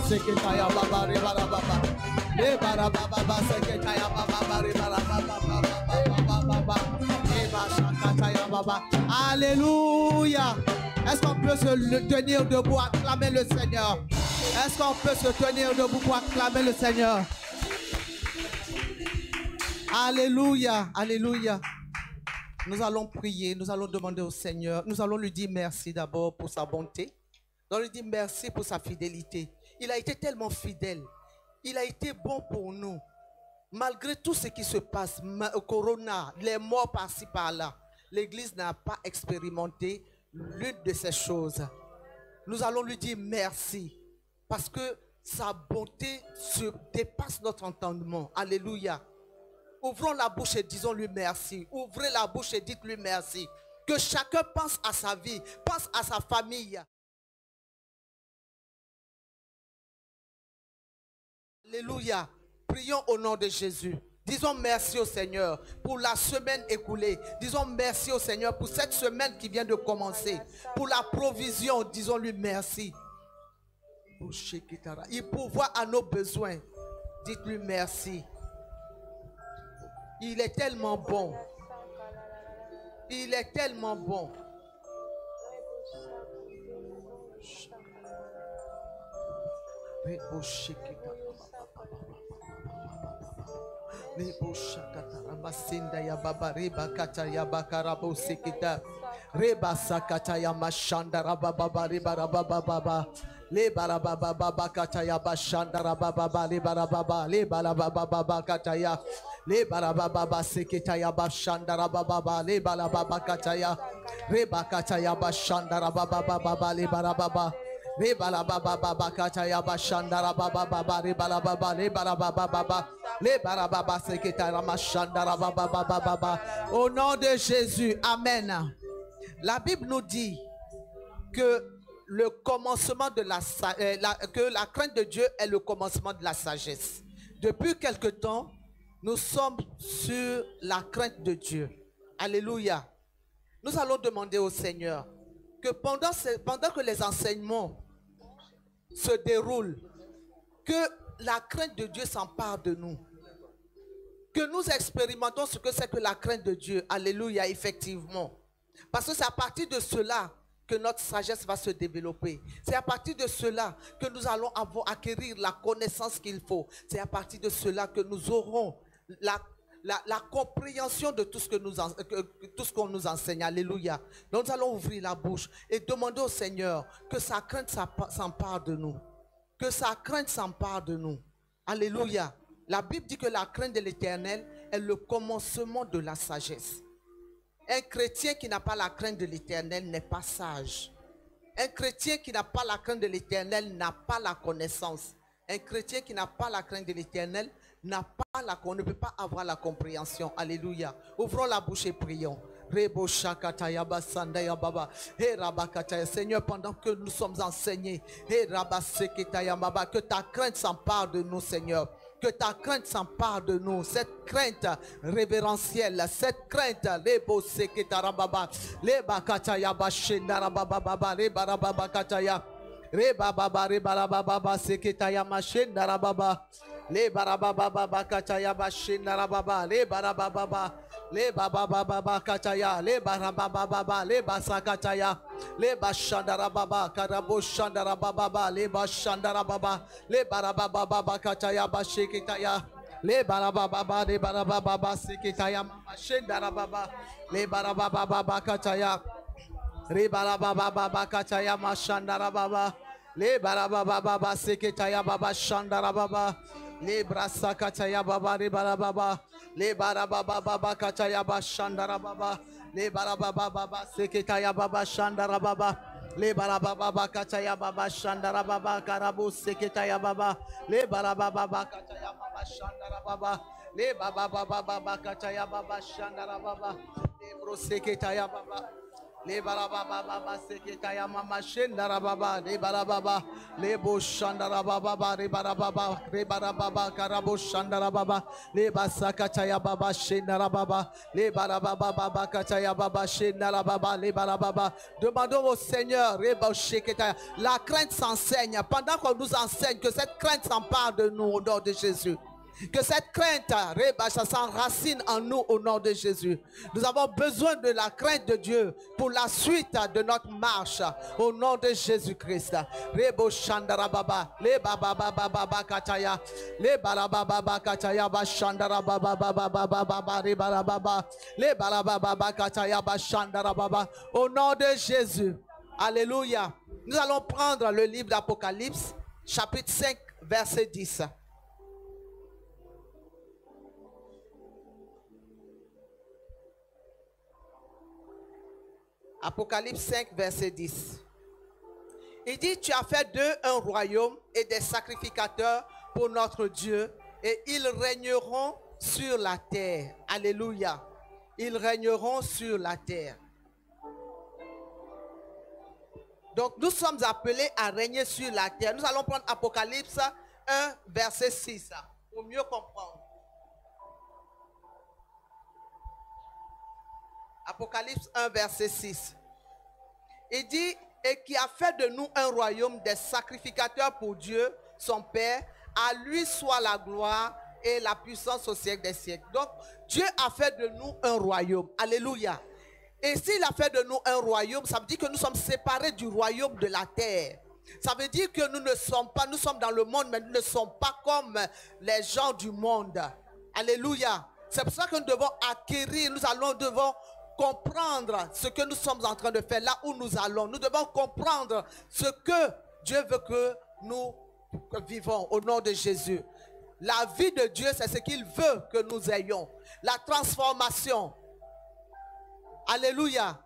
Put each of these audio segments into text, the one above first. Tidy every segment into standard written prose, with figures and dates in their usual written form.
seketaya baba rebara baba. Rebara baba seketaya baba rebara baba. Eba shakataya baba. Alléluia. Est-ce qu'on peut se tenir debout, acclamer le Seigneur? Est-ce qu'on peut se tenir debout pour acclamer le Seigneur? Alléluia, alléluia. Nous allons prier, nous allons demander au Seigneur, nous allons lui dire merci d'abord pour sa bonté. Nous allons lui dire merci pour sa fidélité. Il a été tellement fidèle. Il a été bon pour nous. Malgré tout ce qui se passe, Corona, les morts par-ci par-là, l'Église n'a pas expérimenté l'une de ces choses. Nous allons lui dire merci parce que sa bonté dépasse notre entendement. Alléluia. Ouvrons la bouche et disons-lui merci. Ouvrez la bouche et dites-lui merci. Que chacun pense à sa vie, pense à sa famille. Alléluia. Prions au nom de Jésus. Disons merci au Seigneur pour la semaine écoulée. Disons merci au Seigneur pour cette semaine qui vient de commencer. Pour la provision, disons-lui merci. Il pourvoit à nos besoins. Dites-lui merci. Il est tellement bon. Il est tellement bon. Reba sakata ya mashanda rababa reba rababa le barababa baba kata ya bashanda rababa le barababa le barababa kata ya le barababa seketa ya bashanda rababa le barababa kata ya reba kata ya bashanda rababa le barababa le barababa kata ya bashanda rababa le barababa le barababa le barababa seketa ya mashanda rababa. Au nom de Jésus, amen. La Bible nous dit que le commencement de que la crainte de Dieu est le commencement de la sagesse. Depuis quelque temps, nous sommes sur la crainte de Dieu. Alléluia. Nous allons demander au Seigneur que pendant que les enseignements se déroulent, que la crainte de Dieu s'empare de nous. Que nous expérimentons ce que c'est que la crainte de Dieu. Alléluia, effectivement. Parce que c'est à partir de cela que notre sagesse va se développer. C'est à partir de cela que nous allons acquérir la connaissance qu'il faut. C'est à partir de cela que nous aurons la compréhension de tout ce qu'on nous enseigne. Alléluia. Donc nous allons ouvrir la bouche et demander au Seigneur que sa crainte s'empare de nous. Que sa crainte s'empare de nous. Alléluia. La Bible dit que la crainte de l'Éternel est le commencement de la sagesse. Un chrétien qui n'a pas la crainte de l'Éternel n'est pas sage. Un chrétien qui n'a pas la crainte de l'Éternel n'a pas la connaissance. Un chrétien qui n'a pas la crainte de l'Éternel ne peut pas avoir la compréhension. Alléluia. Ouvrons la bouche et prions. Seigneur, pendant que nous sommes enseignés, que ta crainte s'empare de nous, Seigneur. Que ta crainte s'empare de nous, cette crainte révérentielle, cette crainte, les le baba baba kataya le baraba baba le basakataya le bashandara baba karabo shandara baba le bashandara baba le baraba baba kataya bashikitaya le baraba baba le baraba baba sikitaya mama shandara baba le baraba baba kataya le baraba baba kataya mashandara baba le baraba baba sikitaya baba shandara baba le brasa kataya baba le baraba le baraba baba kataya bashandara baba le baraba baba seketaya baba shandara baba le baraba baba kataya baba shandara baba karabu seketaya baba le baraba baba kataya baba shandara baba le baba baba kataya baba shandara baba le bro seketaya baba Le barababa seke kaya mama shenda baba le barababa le bo shanda baba le barababa karabo shanda baba le basaka chaya baba shenda baba le barababa baba kachaya baba shenda baba le barababa. Demandons au Seigneur la crainte s'enseigne pendant qu'on nous enseigne, que cette crainte s'empare de nous au nom de Jésus. Que cette crainte s'enracine en nous au nom de Jésus. Nous avons besoin de la crainte de Dieu pour la suite de notre marche au nom de Jésus-Christ. Rebo Shandara Baba, le Baba Baba Baba Kataya, le Baba Baba Kataya Bashandara Baba Baba Baba Baba Rebara Baba, le Baba Baba Kataya Bashandara Baba. Au nom de Jésus. Alléluia. Nous allons prendre le livre d'Apocalypse, chapitre 5, verset 10. Apocalypse 5, verset 10. Il dit, tu as fait d'eux un royaume et des sacrificateurs pour notre Dieu, et ils régneront sur la terre. Alléluia. Ils régneront sur la terre. Donc nous sommes appelés à régner sur la terre. Nous allons prendre Apocalypse 1, verset 6, pour mieux comprendre. Apocalypse 1, verset 6. Il dit, et qui a fait de nous un royaume des sacrificateurs pour Dieu, son Père, à lui soit la gloire et la puissance au siècle des siècles. Donc, Dieu a fait de nous un royaume. Alléluia. Et s'il a fait de nous un royaume, ça veut dire que nous sommes séparés du royaume de la terre. Ça veut dire que nous sommes dans le monde, mais nous ne sommes pas comme les gens du monde. Alléluia. C'est pour ça que nous devons acquérir, devons comprendre ce que nous sommes en train de faire, là où nous allons. Nous devons comprendre ce que Dieu veut que nous vivons au nom de Jésus. La vie de Dieu, c'est ce qu'il veut que nous ayons. La transformation. Alléluia.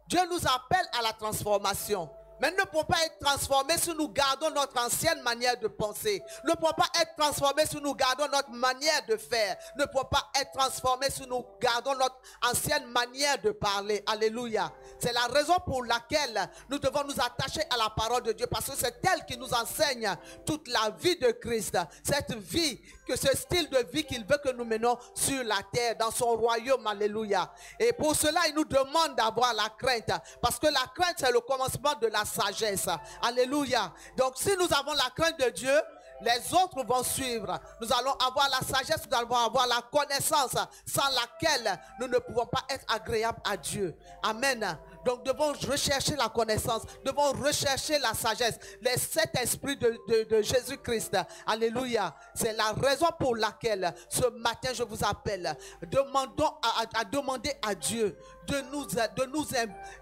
Dieu nous appelle à la transformation. Mais nous ne pouvons pas être transformés si nous gardons notre ancienne manière de penser. Nous ne pouvons pas être transformés si nous gardons notre manière de faire. Nous ne pouvons pas être transformés si nous gardons notre ancienne manière de parler. Alléluia. C'est la raison pour laquelle nous devons nous attacher à la parole de Dieu. Parce que c'est elle qui nous enseigne toute la vie de Christ. Cette vie, que ce style de vie qu'il veut que nous menons sur la terre, dans son royaume. Alléluia. Et pour cela, il nous demande d'avoir la crainte. Parce que la crainte, c'est le commencement de la sagesse. Alléluia. Donc si nous avons la crainte de Dieu, les autres vont suivre. Nous allons avoir la sagesse, nous allons avoir la connaissance sans laquelle nous ne pouvons pas être agréables à Dieu. Amen. Donc devons rechercher la connaissance, devons rechercher la sagesse, les 7 esprits de Jésus-Christ. Alléluia. C'est la raison pour laquelle ce matin je vous appelle. Demandons à demander à Dieu de nous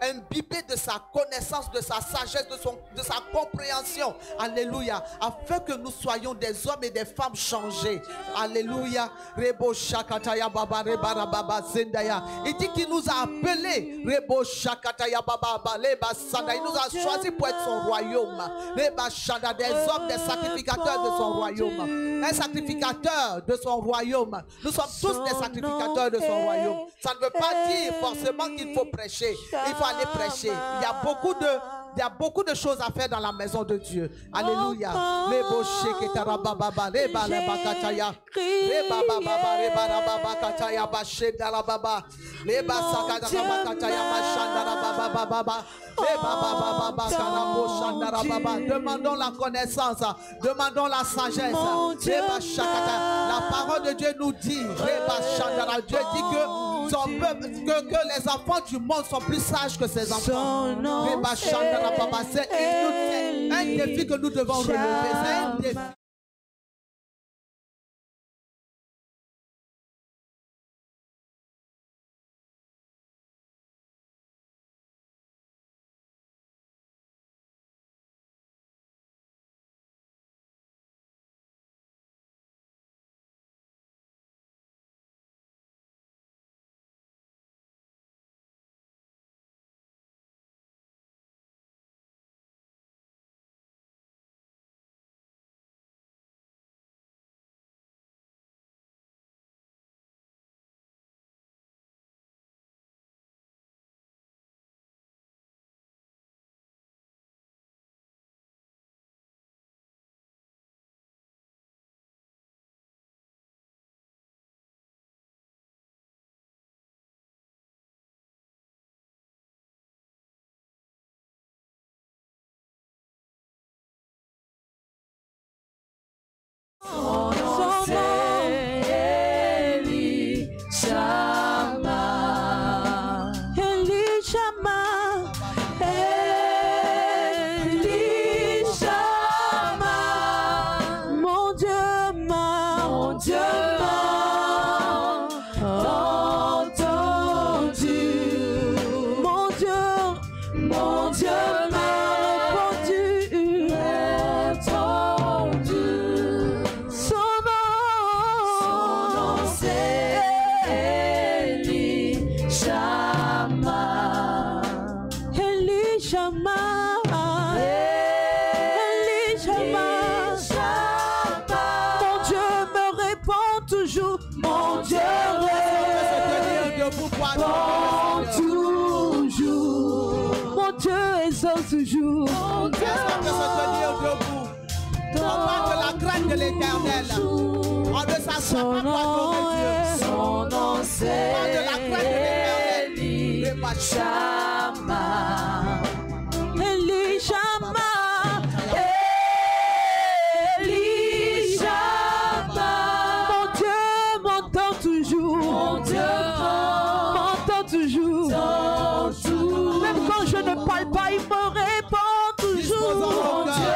imbiber de sa connaissance, de sa sagesse, de sa compréhension. Alléluia. Afin que nous soyons des hommes et des femmes changés. Alléluia. Rebo Shakataya Baba Rebara Baba Zendaya. Il dit qu'il nous a appelés. Rebo Shakataya Baba Leba Sada. Il nous a choisis pour être son royaume. Reba Shada, des hommes, des sacrificateurs de son royaume. Un sacrificateur de son royaume. Nous sommes tous des sacrificateurs de son royaume. Ça ne veut pas dire forcément qu'il faut prêcher. Il faut aller prêcher. Il y a beaucoup de choses à faire dans la maison de Dieu. Alléluia. Demandons la connaissance, demandons la sagesse. La parole de Dieu nous dit, Dieu dit que les enfants du monde sont plus sages que ses enfants. C'est un défi que nous devons relever. C'est un défi. Son nom c'est Elishama. Elishama. Elishama. Mon Dieu m'a entendu. Mon Dieu m'a répondu. Son nom c'est Elishama. Elishama. Elishama. Mon Dieu me répond toujours. Mon Dieu répond toujours. Mon Dieu exauce toujours. Mon Dieu se tenir debout. On parle de la crainte de l'Éternel. On ne s'assoit pas devant Dieu. Son nom c'est On parle de la crainte de l'Éternel. Elishama. Elishama. Elishama. Mon Dieu m'entend toujours. Mon Dieu m'entend toujours. Même quand je ne parle pas, il me répond toujours. Mon Dieu.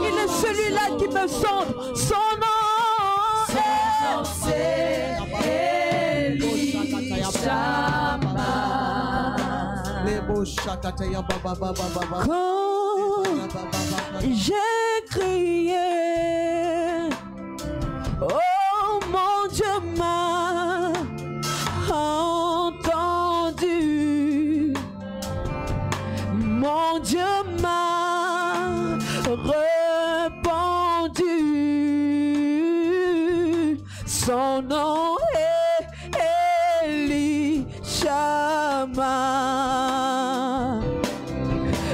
Il est celui-là qui me sonde. Son nom c'est Elishama. Quand j'ai crié, oh mon Dieu m'a entendu. Mon Dieu m'a répondu. Son nom est Elishama.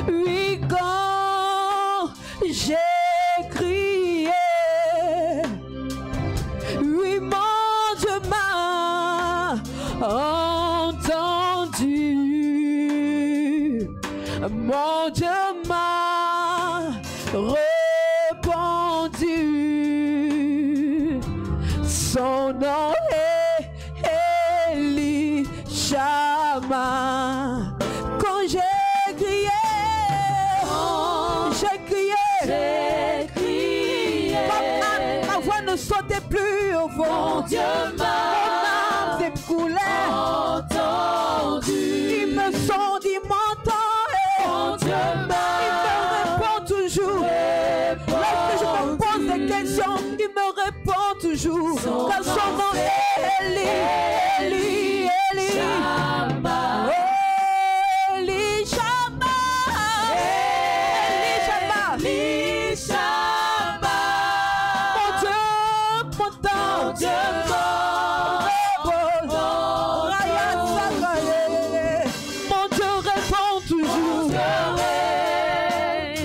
Oui, quand j'ai crié, oui, mon Dieu m'a entendu. Mon Dieu m'a répondu. Son nom est Elishama. Quand j'ai crié, ma voix ne sautait plus au fond. Mon Dieu m'a découlé. Il me sonde, il m'entend. Mon Dieu il me répond toujours. Lorsque je me pose des questions, il me répond toujours. Car son nom est Elishama. Elishama. Elishama. Mon Dieu m'entend. Mon Dieu Mon Dieu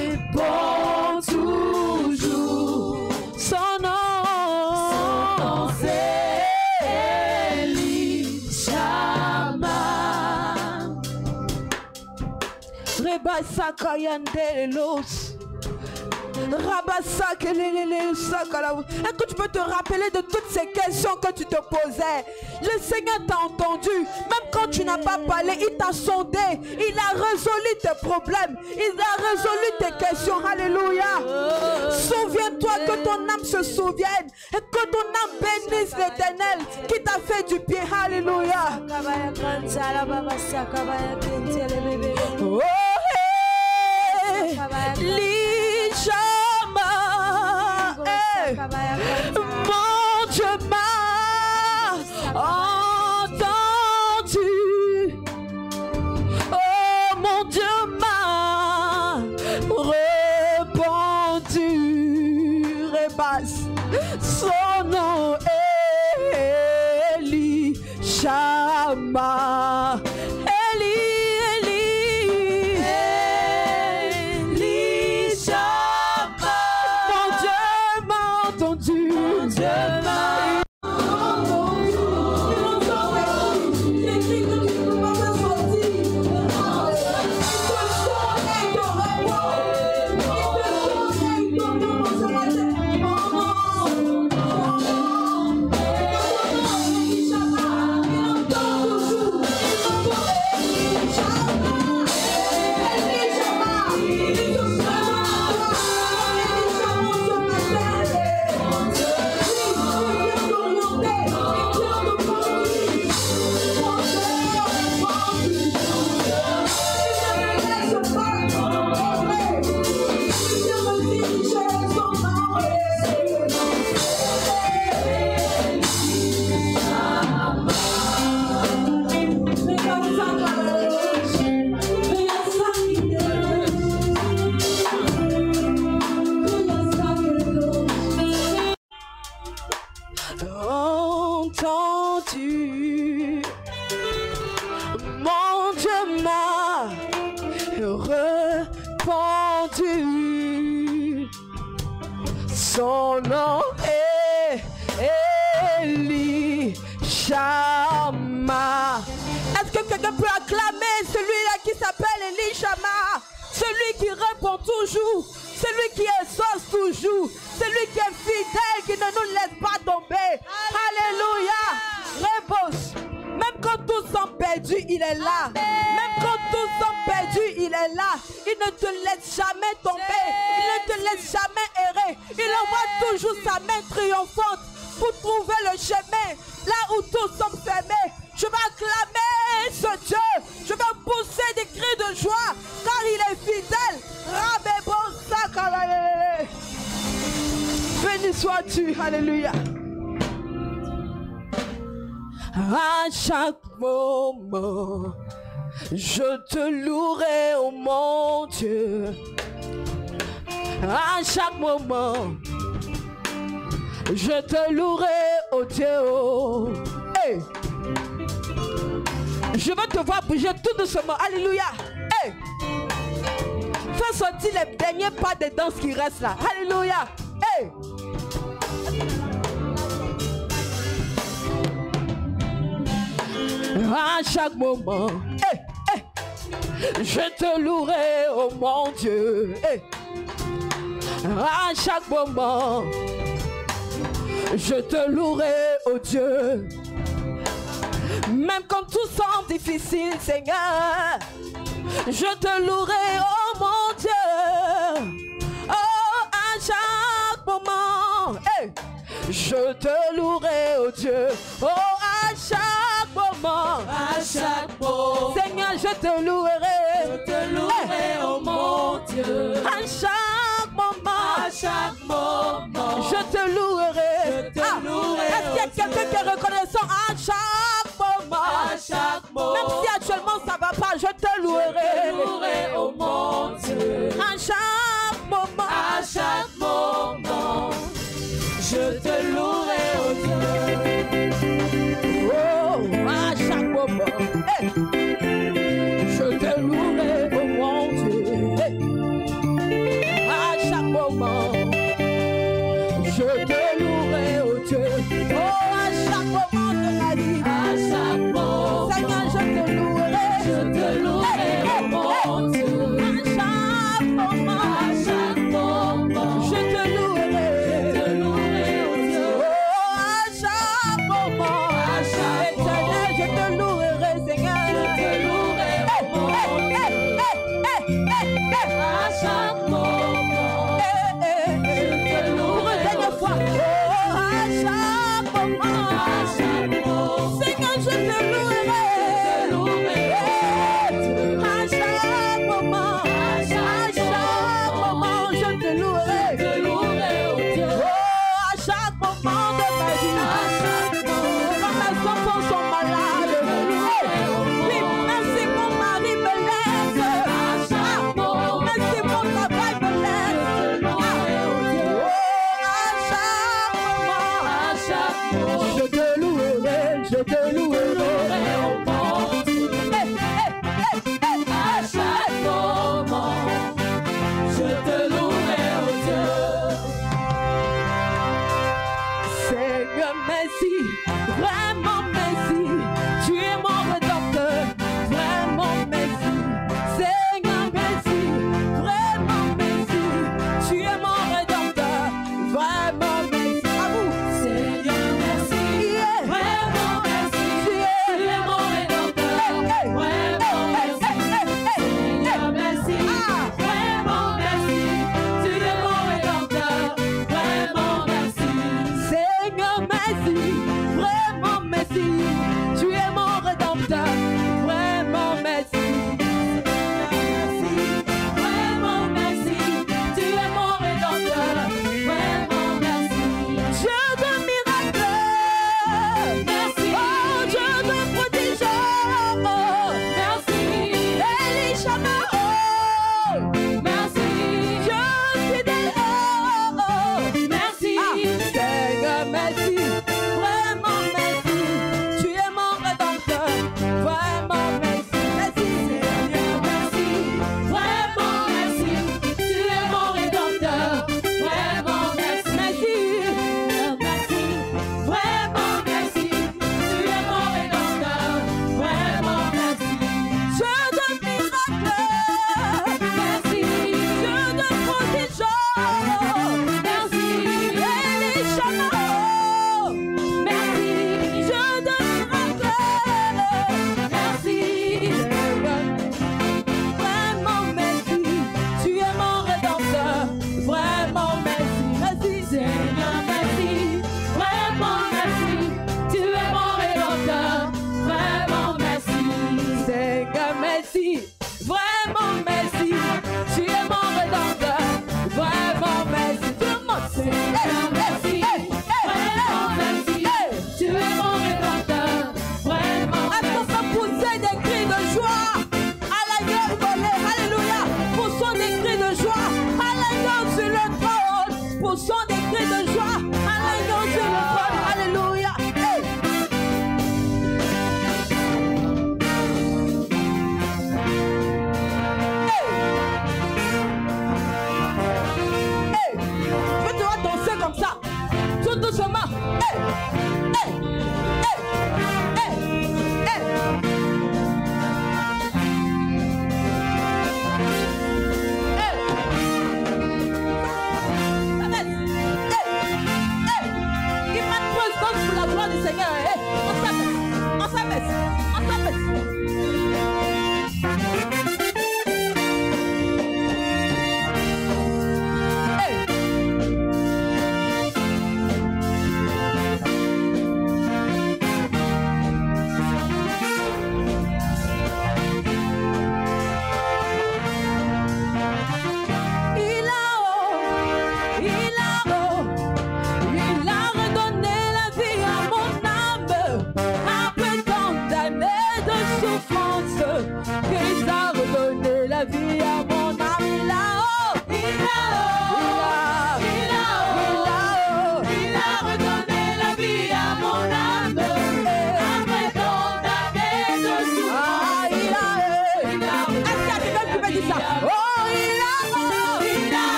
répond toujours. Son nom c'est Elishama. Reba sakayande los. Est-ce que tu peux te rappeler de toutes ces questions que tu te posais? Le Seigneur t'a entendu. Même quand tu n'as pas parlé, il t'a sondé. Il a résolu tes problèmes. Il a résolu tes questions. Alléluia. Souviens-toi que ton âme se souvienne. Et que ton âme bénisse l'Éternel qui t'a fait du bien. Alléluia. Oh, Elishama, mon Dieu m'a entendu. Oh, mon Dieu m'a répondu. Rebas, son nom est Elishama. Son nom est Elishama. Est-ce que quelqu'un peut acclamer celui-là qui s'appelle Elishama? Celui qui répond toujours, celui qui exauce toujours, celui qui est fidèle, qui ne nous laisse pas tomber. Alléluia. Rebos. Même quand tout semble perdu, il est là. Même quand tout semble perdu, il est là. Il ne te laisse jamais tomber. Il ne te laisse jamais errer. Il envoie toujours sa main triomphante pour trouver le chemin là où tout semble fermé. Je vais acclamer ce Dieu. Je vais pousser des cris de joie car il est fidèle. Béni sois-tu. Alléluia. À chaque moment, je te louerai, oh mon Dieu. À chaque moment, je te louerai, oh Dieu. Oh. Hey. Je veux te voir bouger tout doucement. Alléluia. Hey. Fais sortir les derniers pas de danse qui restent là. Alléluia. Hey. À chaque moment, hey, hey, je te louerai, oh mon Dieu. Hey. À chaque moment, je te louerai, oh Dieu. Même quand tout semble difficile, Seigneur, je te louerai, oh mon Dieu. Oh, à chaque moment, hey, je te louerai, oh Dieu. Oh, à chaque moment, Seigneur, je te louerai, hey, oh mon Dieu. À chaque moment, je te louerai. Est-ce qu'il y a quelqu'un qui est reconnaissant à chaque moment? Même si actuellement ça va pas, je te louerai. Oh mon Dieu. À chaque moment, je te louerai, oh Dieu. Oh, à chaque moment, hey, je te louerai, oh mon Dieu. Hey. À chaque moment, je te louerai, oh Dieu. Oh, à chaque moment de la vie, Seigneur, je te louerai, hey, oh mon Dieu. À chaque moment, je te louerai, oh Dieu. Oh, à chaque moment, Éternel, je te louerai, Seigneur. Pour une dernière fois,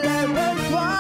Lève-toi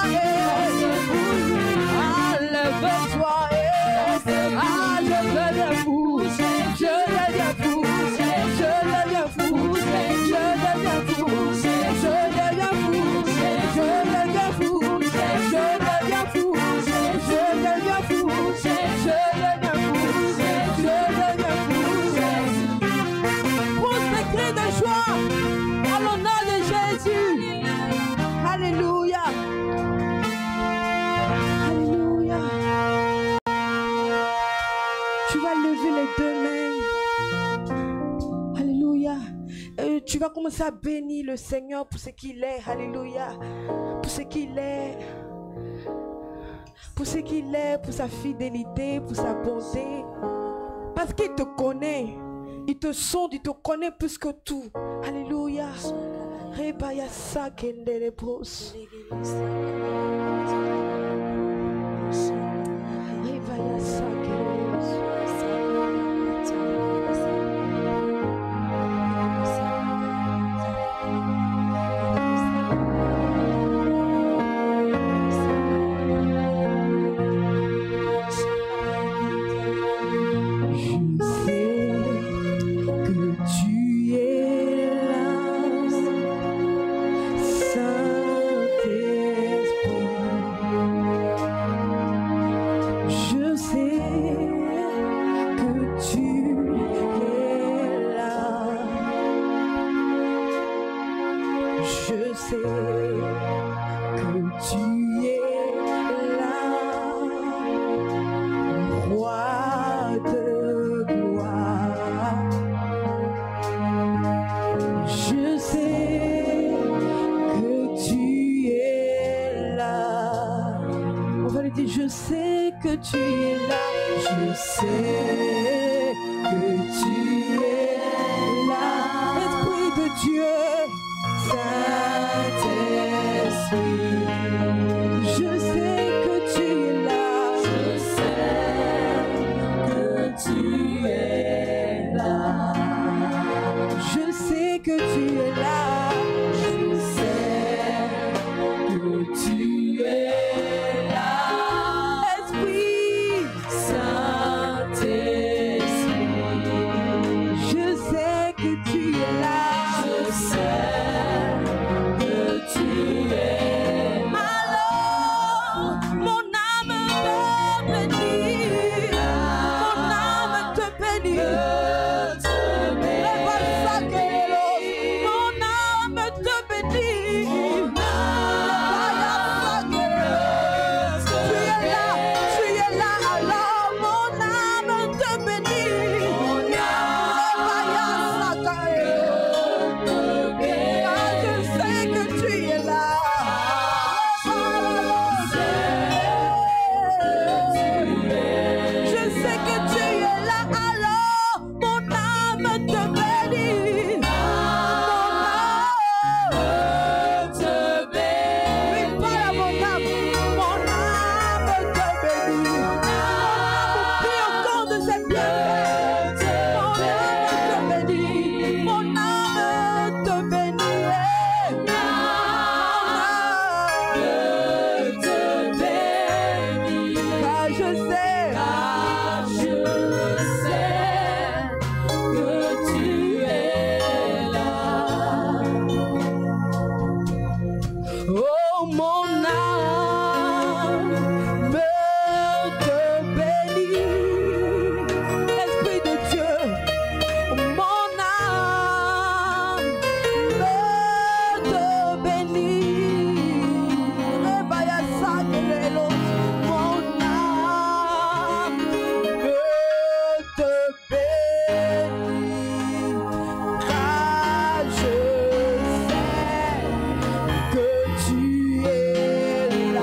vas commencer à bénir le Seigneur pour ce qu'il est. Alléluia. Pour ce qu'il est. Pour ce qu'il est, pour sa fidélité, pour sa bonté. Parce qu'il te connaît. Il te sonde, il te connaît plus que tout. Alléluia. Rebaya sakendele bros. Rebaya sakendele bros. Je sais que tu es là, je sais que tu es là, Esprit de Dieu, Saint-Esprit. Je sais que tu es là, je sais que tu es là, je sais que tu es là, je sais que tu es là. Tu es là.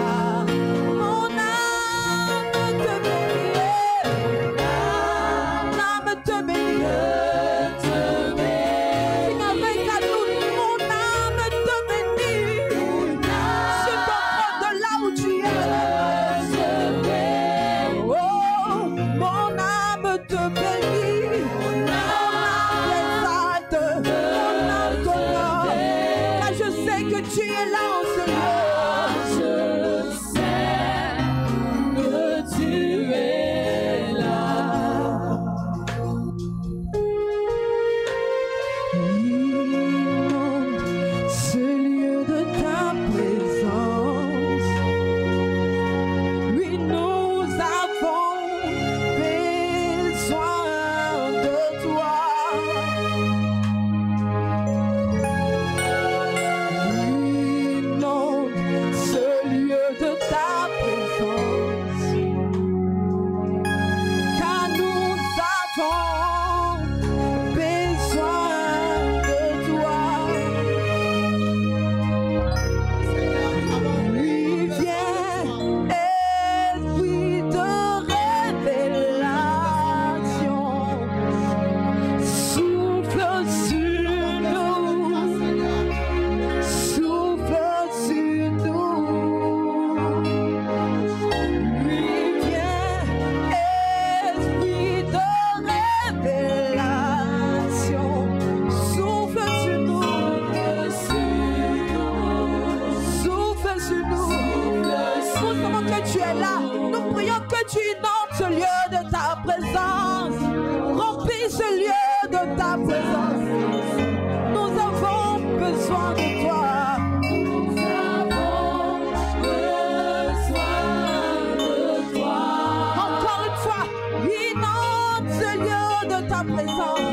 est là. Nous prions que tu inondes ce lieu de ta présence. Remplis ce lieu de ta présence. Nous avons besoin de toi. Encore une fois, inonde ce lieu de ta présence.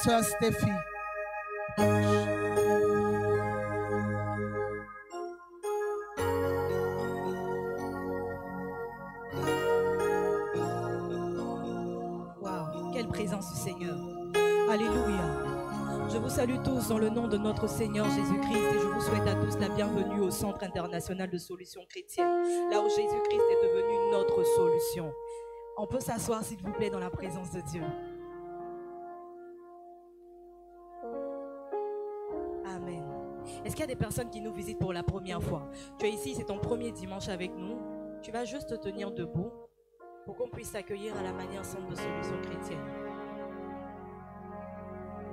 Sœur Stéphie. Waouh, quelle présence du Seigneur. Alléluia. Je vous salue tous dans le nom de notre Seigneur Jésus-Christ et je vous souhaite à tous la bienvenue au Centre international de solutions chrétiennes, là où Jésus-Christ est devenu notre solution. On peut s'asseoir s'il vous plaît dans la présence de Dieu. Amen. Est-ce qu'il y a des personnes qui nous visitent pour la première fois? Tu es ici, c'est ton premier dimanche avec nous. Tu vas juste te tenir debout pour qu'on puisse t'accueillir à la manière Centre de solutions chrétiennes.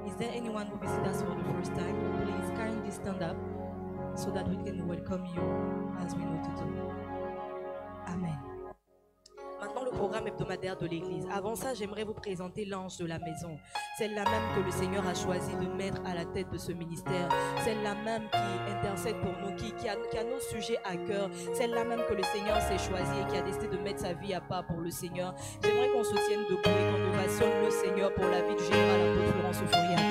Is there anyone who visits us for the first time? Please kindly stand up so that we can welcome you as we know to do. Amen. Maintenant, le programme hebdomadaire de l'église. Avant ça, j'aimerais vous présenter l'ange de la maison. Celle-là même que le Seigneur a choisi de mettre à la tête de ce ministère. Celle-là même qui intercède pour nous, qui a nos sujets à cœur. Celle-là même que le Seigneur s'est choisi et qui a décidé de mettre sa vie à part pour le Seigneur. J'aimerais qu'on se tienne debout et qu'on ovationne le Seigneur pour la vie du général apôtre Florence Ouforiata.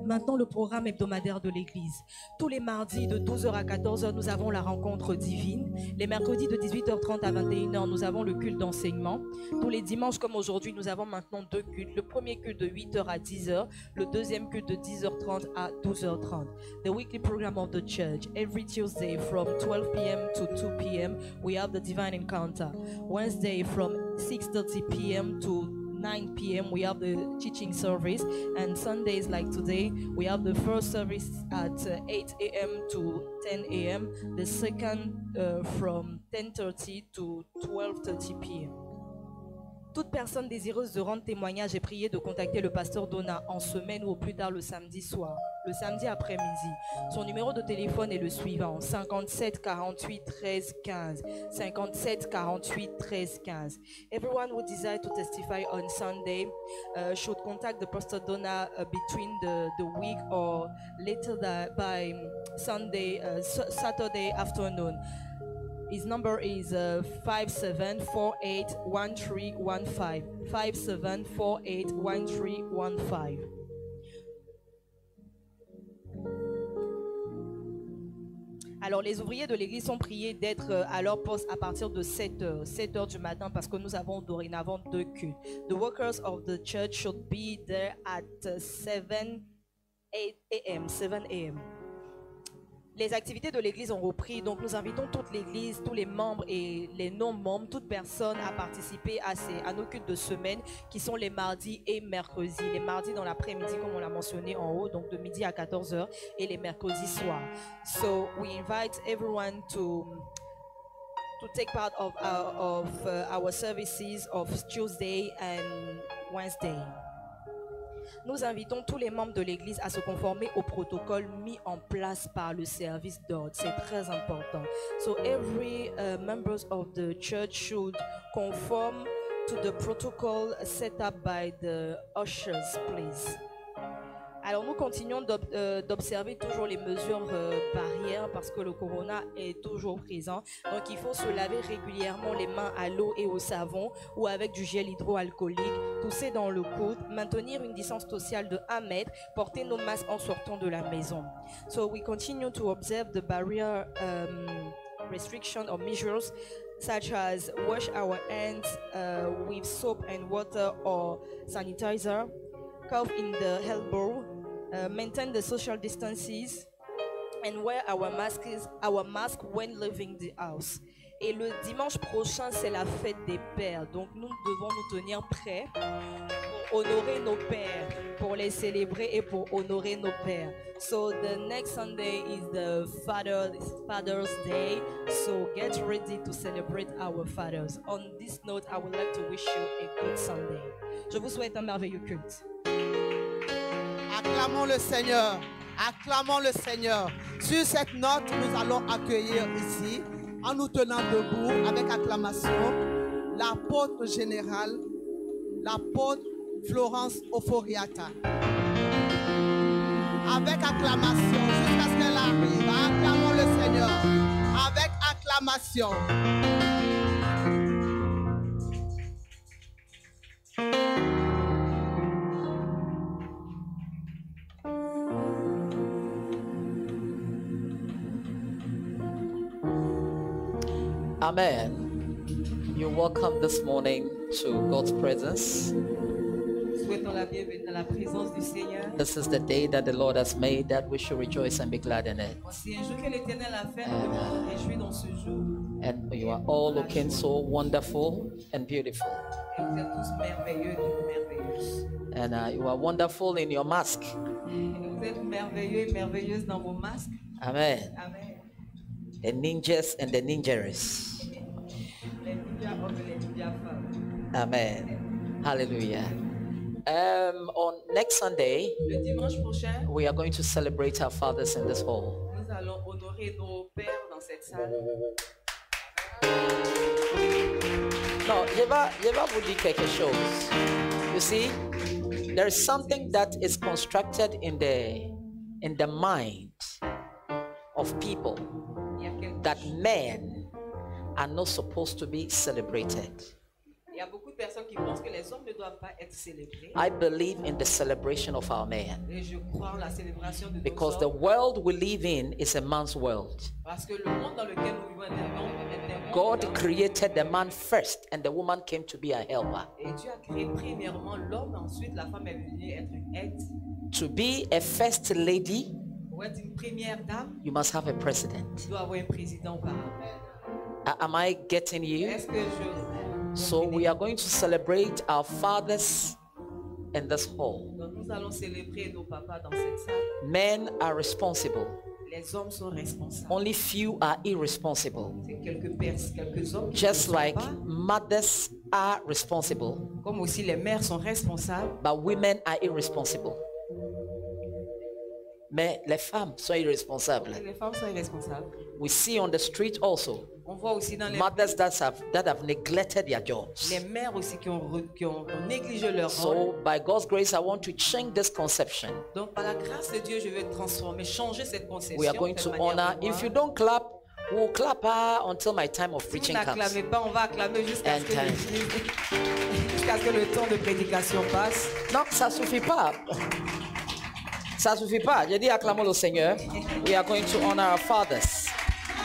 Maintenant, le programme hebdomadaire de l'église. Tous les mardis de 12h à 14h, nous avons la rencontre divine. Les mercredis de 18h30 à 21h, nous avons le culte d'enseignement. Tous les dimanches comme aujourd'hui, nous avons maintenant deux cultes. Le premier culte de 8h à 10h, le deuxième culte de 10h30 à 12h30. The weekly program of the church. Every Tuesday from 12 p.m. to 2 p.m. we have the divine encounter. Wednesday from 6:30 p.m. to 9 p.m. we have the teaching service, and Sundays like today we have the first service at 8 a.m. to 10 a.m. the second from 10:30 to 12:30 p.m. Toute personne désireuse de rendre témoignage est priée de contacter le pasteur Donna en semaine ou au plus tard le samedi soir. le samedi après-midi. Son numéro de téléphone est le suivant: 57 48 13 15. 57 48 13 15. Everyone who desires to testify on Sunday should contact the Pastor Donna between the week or later by Sunday, Saturday afternoon. His number is 57481315. 57481315. Alors, les ouvriers de l'église sont priés d'être à leur poste à partir de 7h du matin, parce que nous avons dorénavant 2 cultes. The workers of the church should be there at 7 a.m. Les activités de l'église ont repris, donc nous invitons toute l'église, tous les membres et les non-membres, toute personne à participer à nos cultes de semaine qui sont les mardis et mercredis. Les mardis dans l'après-midi, comme on l'a mentionné en haut, donc de midi à 14h, et les mercredis soirs. So we invite everyone to take part of our services of Tuesday and Wednesday. Nous invitons tous les membres de l'église à se conformer au protocole mis en place par le service d'ordre. C'est très important. So every members of the church should conform to the protocol set up by the ushers, please. Alors nous continuons d'observer toujours les mesures barrières parce que le corona est toujours présent. Donc il faut se laver régulièrement les mains à l'eau et au savon ou avec du gel hydroalcoolique, tousser dans le coude, maintenir une distance sociale de 1 mètre, porter nos masques en sortant de la maison. So we continue to observe the barrier restriction or measures such as wash our hands with soap and water or sanitizer, cough in the elbow, maintain the social distances, and wear our mask when leaving the house. Et le dimanche prochain, c'est la fête des pères. Donc nous devons nous tenir prêts pour honorer nos pères, pour les célébrer et pour honorer nos pères. So the next Sunday is the Father's Day. So get ready to celebrate our fathers. On this note, I would like to wish you a good Sunday. Je vous souhaite un merveilleux culte. Acclamons le Seigneur. Acclamons le Seigneur. Sur cette note, nous allons accueillir ici, en nous tenant debout avec acclamation, l'apôtre général, l'apôtre Florence Oforiata. Avec acclamation, jusqu'à ce qu'elle arrive. Acclamons le Seigneur. Avec acclamation. Amen. You're welcome this morning to God's presence. Souhaitons la bienvenue dans la présence du Seigneur. This is the day that the Lord has made, that we should rejoice and be glad in it. C'est un jour que l'Éternel a fait, nous devons nous réjouir dans ce jour. And you are all looking so wonderful and beautiful. Et vous êtes tous merveilleux, toutes merveilleuses. And you are wonderful in your mask. Et vous êtes merveilleux et merveilleuses dans vos masques. Amen. Amen. The ninjas and the ninjaries. Les ninjas hommes et les ninjas femmes. Amen. Hallelujah. On next Sunday, Le dimanche prochain, we are going to celebrate our fathers in this hall. nous allons honorer nos pères dans cette salle. No, je vais vous dire quelque chose. You see, there is something that is constructed in the mind of people Il y a quelque that chose. men are not supposed to be celebrated. Il y a beaucoup de personnes qui pensent que les hommes ne doivent pas être célébrés. I believe in the celebration of our men Et je crois en la célébration de nos because the hommes. world we live in is a man's world. Parce que le monde dans lequel nous vivons est un monde God d'hommes. created the man first and the woman came to be a helper. Et Dieu a créé premièrement l'homme, ensuite la femme est venue être une aide. To be a first lady, Pour être une première dame, you must have a president. tu dois avoir un président auparavant. Am I getting you? Est-ce que je... So we are going to celebrate our fathers in this hall. Donc nous allons célébrer nos papas dans cette salle. Men are responsible. Les hommes sont responsables. Only few are irresponsible. C'est quelques hommes qui Just ne sont like pas, mothers are responsible, comme aussi les mères sont responsables. but women are irresponsible. Mais les femmes sont irresponsables. Les femmes sont irresponsables. We see on the street also On voit aussi dans les mothers that have neglected their jobs. les mères aussi qui ont négligé leur rôle. So by God's grace, I want to change this conception. Donc par la grâce de Dieu, je vais changer cette conception. We are going cette to manière honor. de voir. If you don't clap, we'll clap until my time of Si vous preaching comes. n'acclamez pas, on va acclamer jusqu'à ce que And jusqu'à ce que le temps de prédication passe. Non, ça suffit pas. Ça suffit pas. J'ai dit acclamons le Seigneur. We are going to honor our fathers.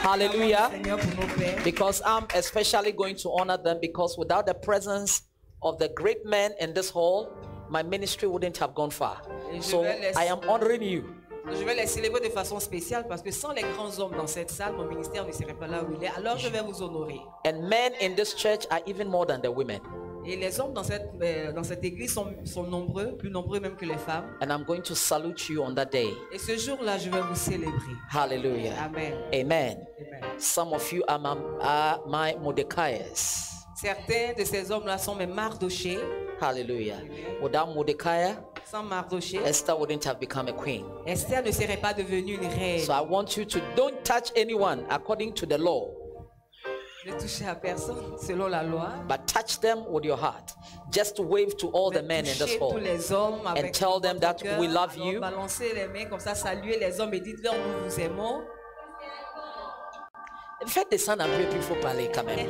Hallelujah. Seigneur pour nos pères. Because I'm especially going to honor them, because without the presence of the great men in this hall, my ministry wouldn't have gone far. So I am honoring you. Je vais les célébrer de façon spéciale parce que sans les grands hommes dans cette salle, mon ministère ne serait pas là où il est. Alors je vais vous honorer. And men in this church are even more than the women. Et les hommes dans cette église sont nombreux, plus nombreux même que les femmes. And I'm going to salute you on that day. Et ce jour-là, je vais vous célébrer. Hallelujah. Amen. Amen. Amen. Some of you are my Mordecai's. Certains de ces hommes-là sont mes Mardochées. Hallelujah. Without Mordecai, Sans Mardoché, Esther wouldn't have become a queen. Esther ne serait pas devenue une reine. So I want you to don't touch anyone according to the law, Ne toucher à personne selon la loi. but touch them with your heart. Just wave to all the men in this Touchez tous hall. les hommes avec tell them votre that cœur. we love Alors, you. balancez les mains comme ça, saluez les hommes et dites-leur nous vous aimons. Faites descendre un peu, puis il faut parler quand même.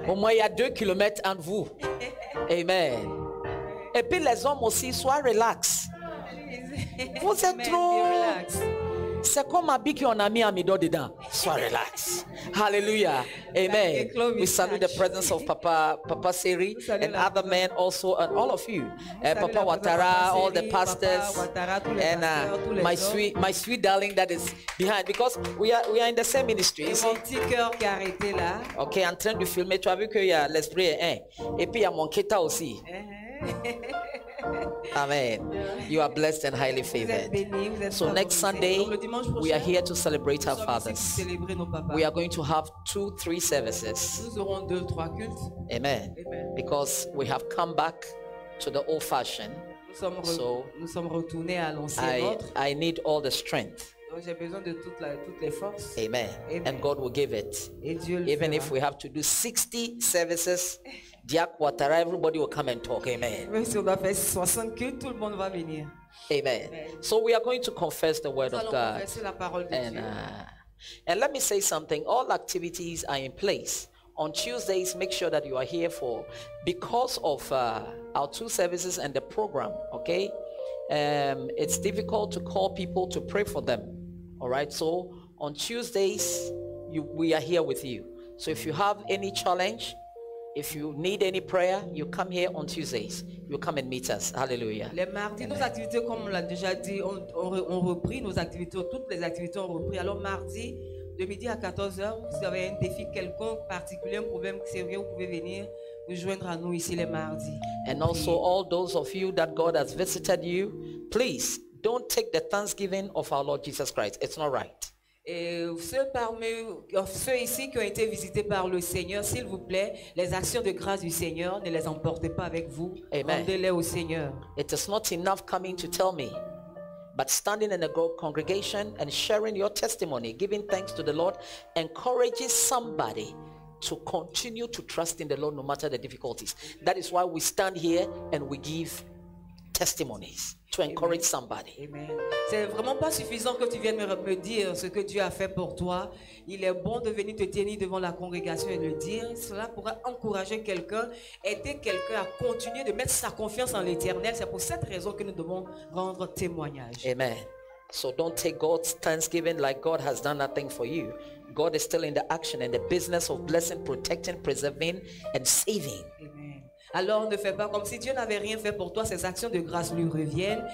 Au moins, il y a 2 kilomètres entre vous. Amen. Et puis les hommes aussi, soient relax. Vous êtes Amen. trop... Relax. C'est comme un bic qu'on a mis un mido dedans. Sois relax. Hallelujah. Amen. We salute the presence of Papa Seri and other men also, and all of you. Papa Watara, all the pastors, and my sweet darling that is behind, because we are in the same ministry. You Et see? mon petit cœur qui a arrêté là. Ok, en train de filmer, tu as vu qu'il y a l'esprit est un. Et puis il y a mon keta aussi. Amen. You are blessed and highly Vous êtes favored. bénis, vous êtes So next favorisés. Sunday, Donc, le dimanche we are prochain, here to celebrate our nous sommes ici fathers. pour célébrer nos papas. We are going to have 2-3 services. Nous aurons 2-3 cultes. Amen. Amen. Because we have come back to the old fashioned. Nous sommes retournés à l'ancien I ordre. need all the strength. Donc j'ai besoin de toutes les forces. Amen. Amen. And God will give it. Et Dieu le Even fera. if we have to do 60 services, Diak Watara, everybody will come and talk. Amen. Même si on doit faire 60 cultes, tout le monde va venir. Amen. So we are going to confess the word Nous of allons God. confesser la parole de And, Dieu. and let me say something. All activities are in place. On Tuesdays, make sure that you are here because of our 2 services and the program, okay? It's difficult to call people to pray for them, all right? So on Tuesdays, we are here with you. So if you have any challenge, if you need any prayer, you come here on Tuesdays. You come and meet us. Hallelujah. Les mardis, nos activités, comme on l'a déjà dit, ont repris. Nos activités, toutes les activités ont repris. Alors mardi, de midi à 14h, si vous avez un défi quelconque particulier, un problème sérieux, vous pouvez venir vous joindre à nous ici les mardis. And also all those of you that God has visited you, please don't take the thanksgiving of our Lord Jesus Christ. It's not right. Et ceux ici qui ont été visités par le Seigneur, s'il vous plaît, les actions de grâce du Seigneur, ne les emportez pas avec vous. Amen. Rendez-les au Seigneur. It is not enough coming to tell me, but standing in a congregation and sharing your testimony, giving thanks to the Lord, encourages somebody to continue to trust in the Lord no matter the difficulties. That is why we stand here and we give testimonies to encourage somebody. Amen. C'est vraiment pas suffisant que tu viennes me dire ce que Dieu a fait pour toi. Il est bon de venir te tenir devant la congrégation et le dire. Cela pourra encourager quelqu'un, aider quelqu'un à continuer de mettre sa confiance en l'Éternel. C'est pour cette raison que nous devons rendre témoignage. Amen. So don't take God's thanksgiving like God has done nothing for you. God is still in the action and the business of blessing, protecting, preserving, and saving. Amen. Alors ne fais pas comme si Dieu n'avait rien fait pour toi. Ses actions de grâce lui reviennent.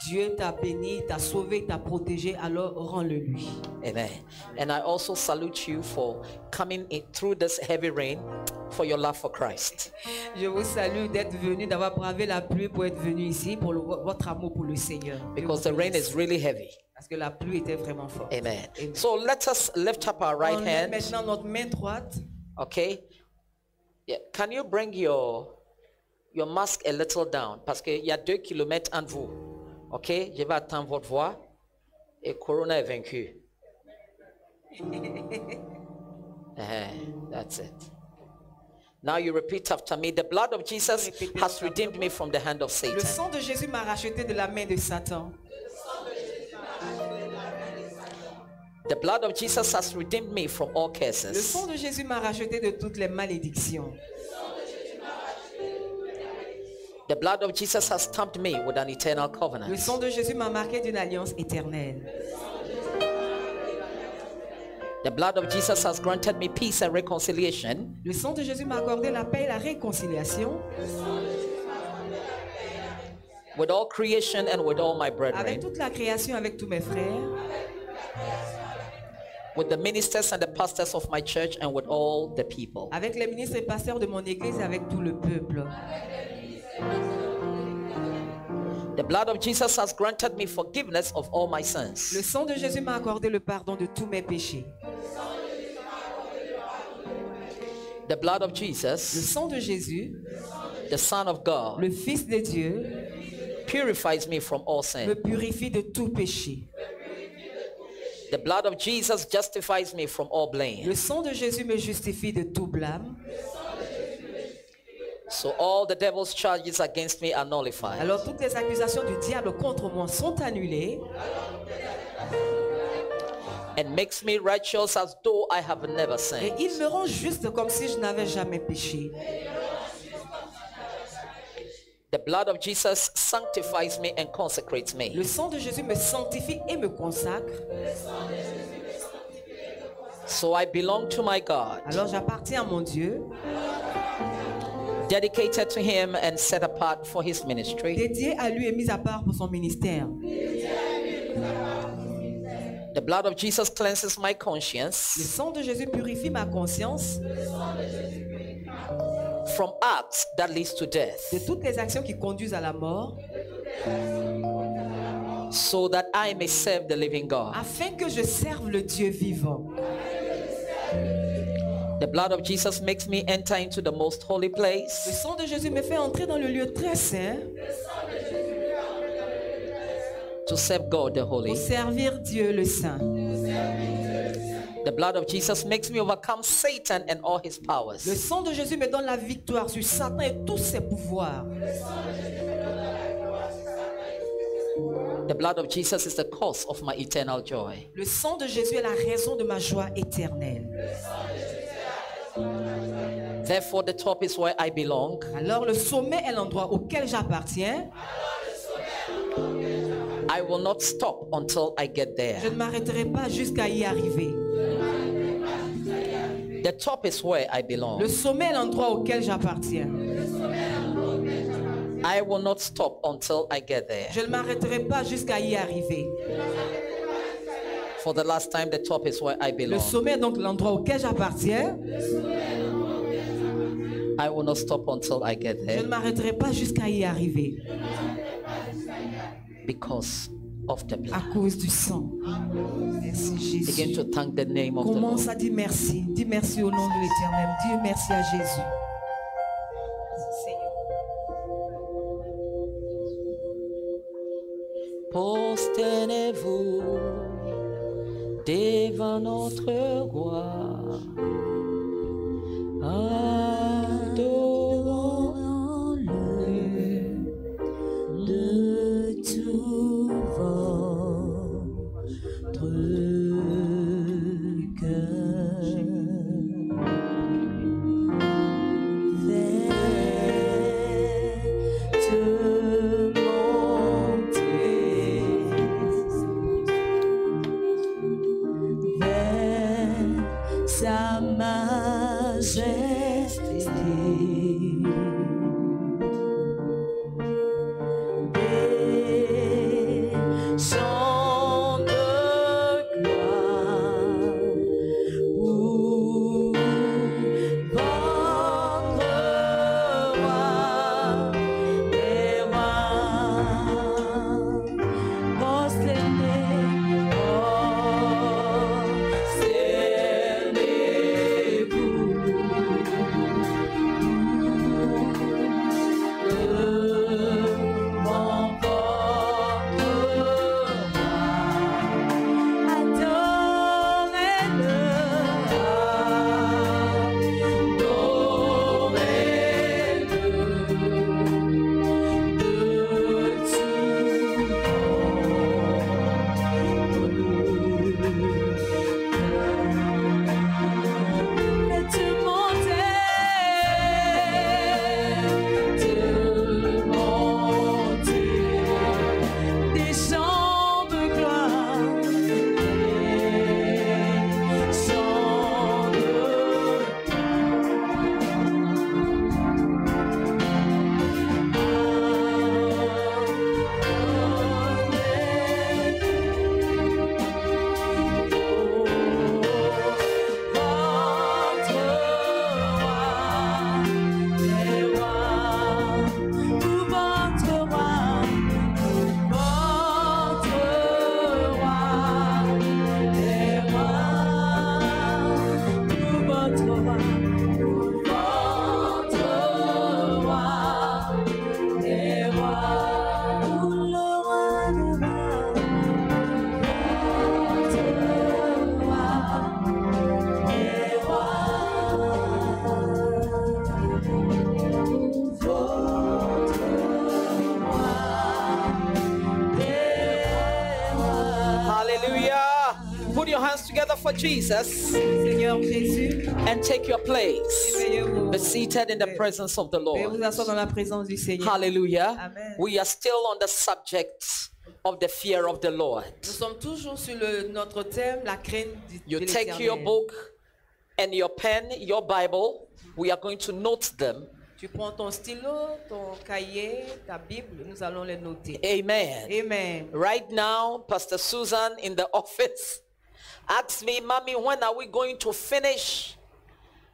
Dieu t'a béni, t'a sauvé, t'a protégé. Alors rends-le lui. Amen. And I also salute you for coming in through this heavy rain for your love for Christ. Je vous salue d'être venu, d'avoir bravé la pluie pour être venu ici, pour votre amour pour le Seigneur. Because the rain is really heavy. Parce que la pluie était vraiment forte. Amen. Amen. So let us lift up our right On met hand. maintenant notre main droite. Okay. Yeah. Can you bring your mask a little down? Parce qu'il y a 2 kilomètres entre vous. Okay. Je vais attendre votre voix. Et Corona est vaincu. That's it. Now you repeat after me. The blood of Jesus has redeemed me from the hand of Le Satan. sang de Jésus m'a racheté de la main de Satan. The blood of Jesus has redeemed me from all Le curses. sang de Jésus m'a racheté de toutes les malédictions. The blood of Jesus has stamped me with an eternal Le covenant. sang de Jésus m'a marqué d'une alliance éternelle. The blood of Jesus has granted me peace and reconciliation Le sang de Jésus m'a accordé la paix et la réconciliation with all creation and with all my avec brethren, toute la création, avec tous mes frères, with the ministers and the pastors of my church and with all the people. avec les ministres et pasteurs de mon église et avec tout le peuple. The blood of Jesus has granted me forgiveness of all my Le sins. sang de Jésus m'a accordé le pardon de tous mes péchés. The blood of Le Jesus, sang de Jésus, the Son of God, le Fils de Dieu, purifies me from all me sin. purifie de tout péché. The blood of Jesus justifies me from all Le blame. sang de Jésus me justifie de tout blâme. So all the devil's charges against me are nullified. Alors toutes les accusations du diable contre moi sont annulées And makes me righteous as though I have never et sinned. il me rend juste comme si je n'avais jamais péché. The blood of Jesus sanctifies me and consecrates Le me. sang de Jésus me sanctifie et me consacre. So I belong to my God, Alors j'appartiens à mon Dieu, dedicated to him and set apart for his ministry. dédié à lui et mis à part pour son ministère. The blood of Jesus cleanses my Le conscience sang de Jésus purifie ma conscience from acts that leads to death, de toutes les actions qui conduisent à la mort, so that I may serve the living God. afin que je serve le Dieu vivant. The blood of Jesus makes me enter into the most holy Le place sang de Jésus me fait entrer dans le lieu très saint to serve God the Holy. pour servir Dieu le Saint. The blood of Jesus makes me overcome Satan and all his Le powers. sang de Jésus me donne la victoire sur Satan et tous ses pouvoirs. The blood of Jesus is the cause of my eternal joy. Le sang de Jésus est la raison de ma joie éternelle. Therefore, the top is where I belong. Alors le sommet est l'endroit auquel j'appartiens. I will not stop until I get Je there. ne m'arrêterai pas jusqu'à y arriver. The top is where I belong. Le sommet est l'endroit auquel j'appartiens. I will not stop until I get there. Je ne m'arrêterai pas jusqu'à y arriver. For the last time, the top is where I Le belong. sommet est donc l'endroit auquel j'appartiens. I will not stop until I get Je ne there m'arrêterai pas jusqu'à y arriver. because of the À blood. cause du sang. Merci Begin Jésus. to thank the name of the Commence Lord. à dire merci. Dis merci au nom de l'Éternel. Dis merci à Jésus. Prosternez-vous devant notre roi. Adorons-le de tout votre cœur. Faites monter vers sa majesté. Des chants de gloire pour votre roi des rois. Prosternez-vous Put your hands together for Jesus Seigneur Jésus, and take your place. éveillez-vous. Be seated in the presence of the Veuillez vous Lord. asseoir dans la présence du Seigneur. Hallelujah. Amen. We are still on the subject of the fear of the Lord. Nous sommes toujours sur notre thème, la crainte You de take your l'Éternel. book and your pen, your Bible. We are going to note them. Tu prends ton stylo, ton cahier, ta Bible, nous allons les noter. Amen. Amen. Right now, Pastor Susan in the office asked me, Mommy, when are we going to finish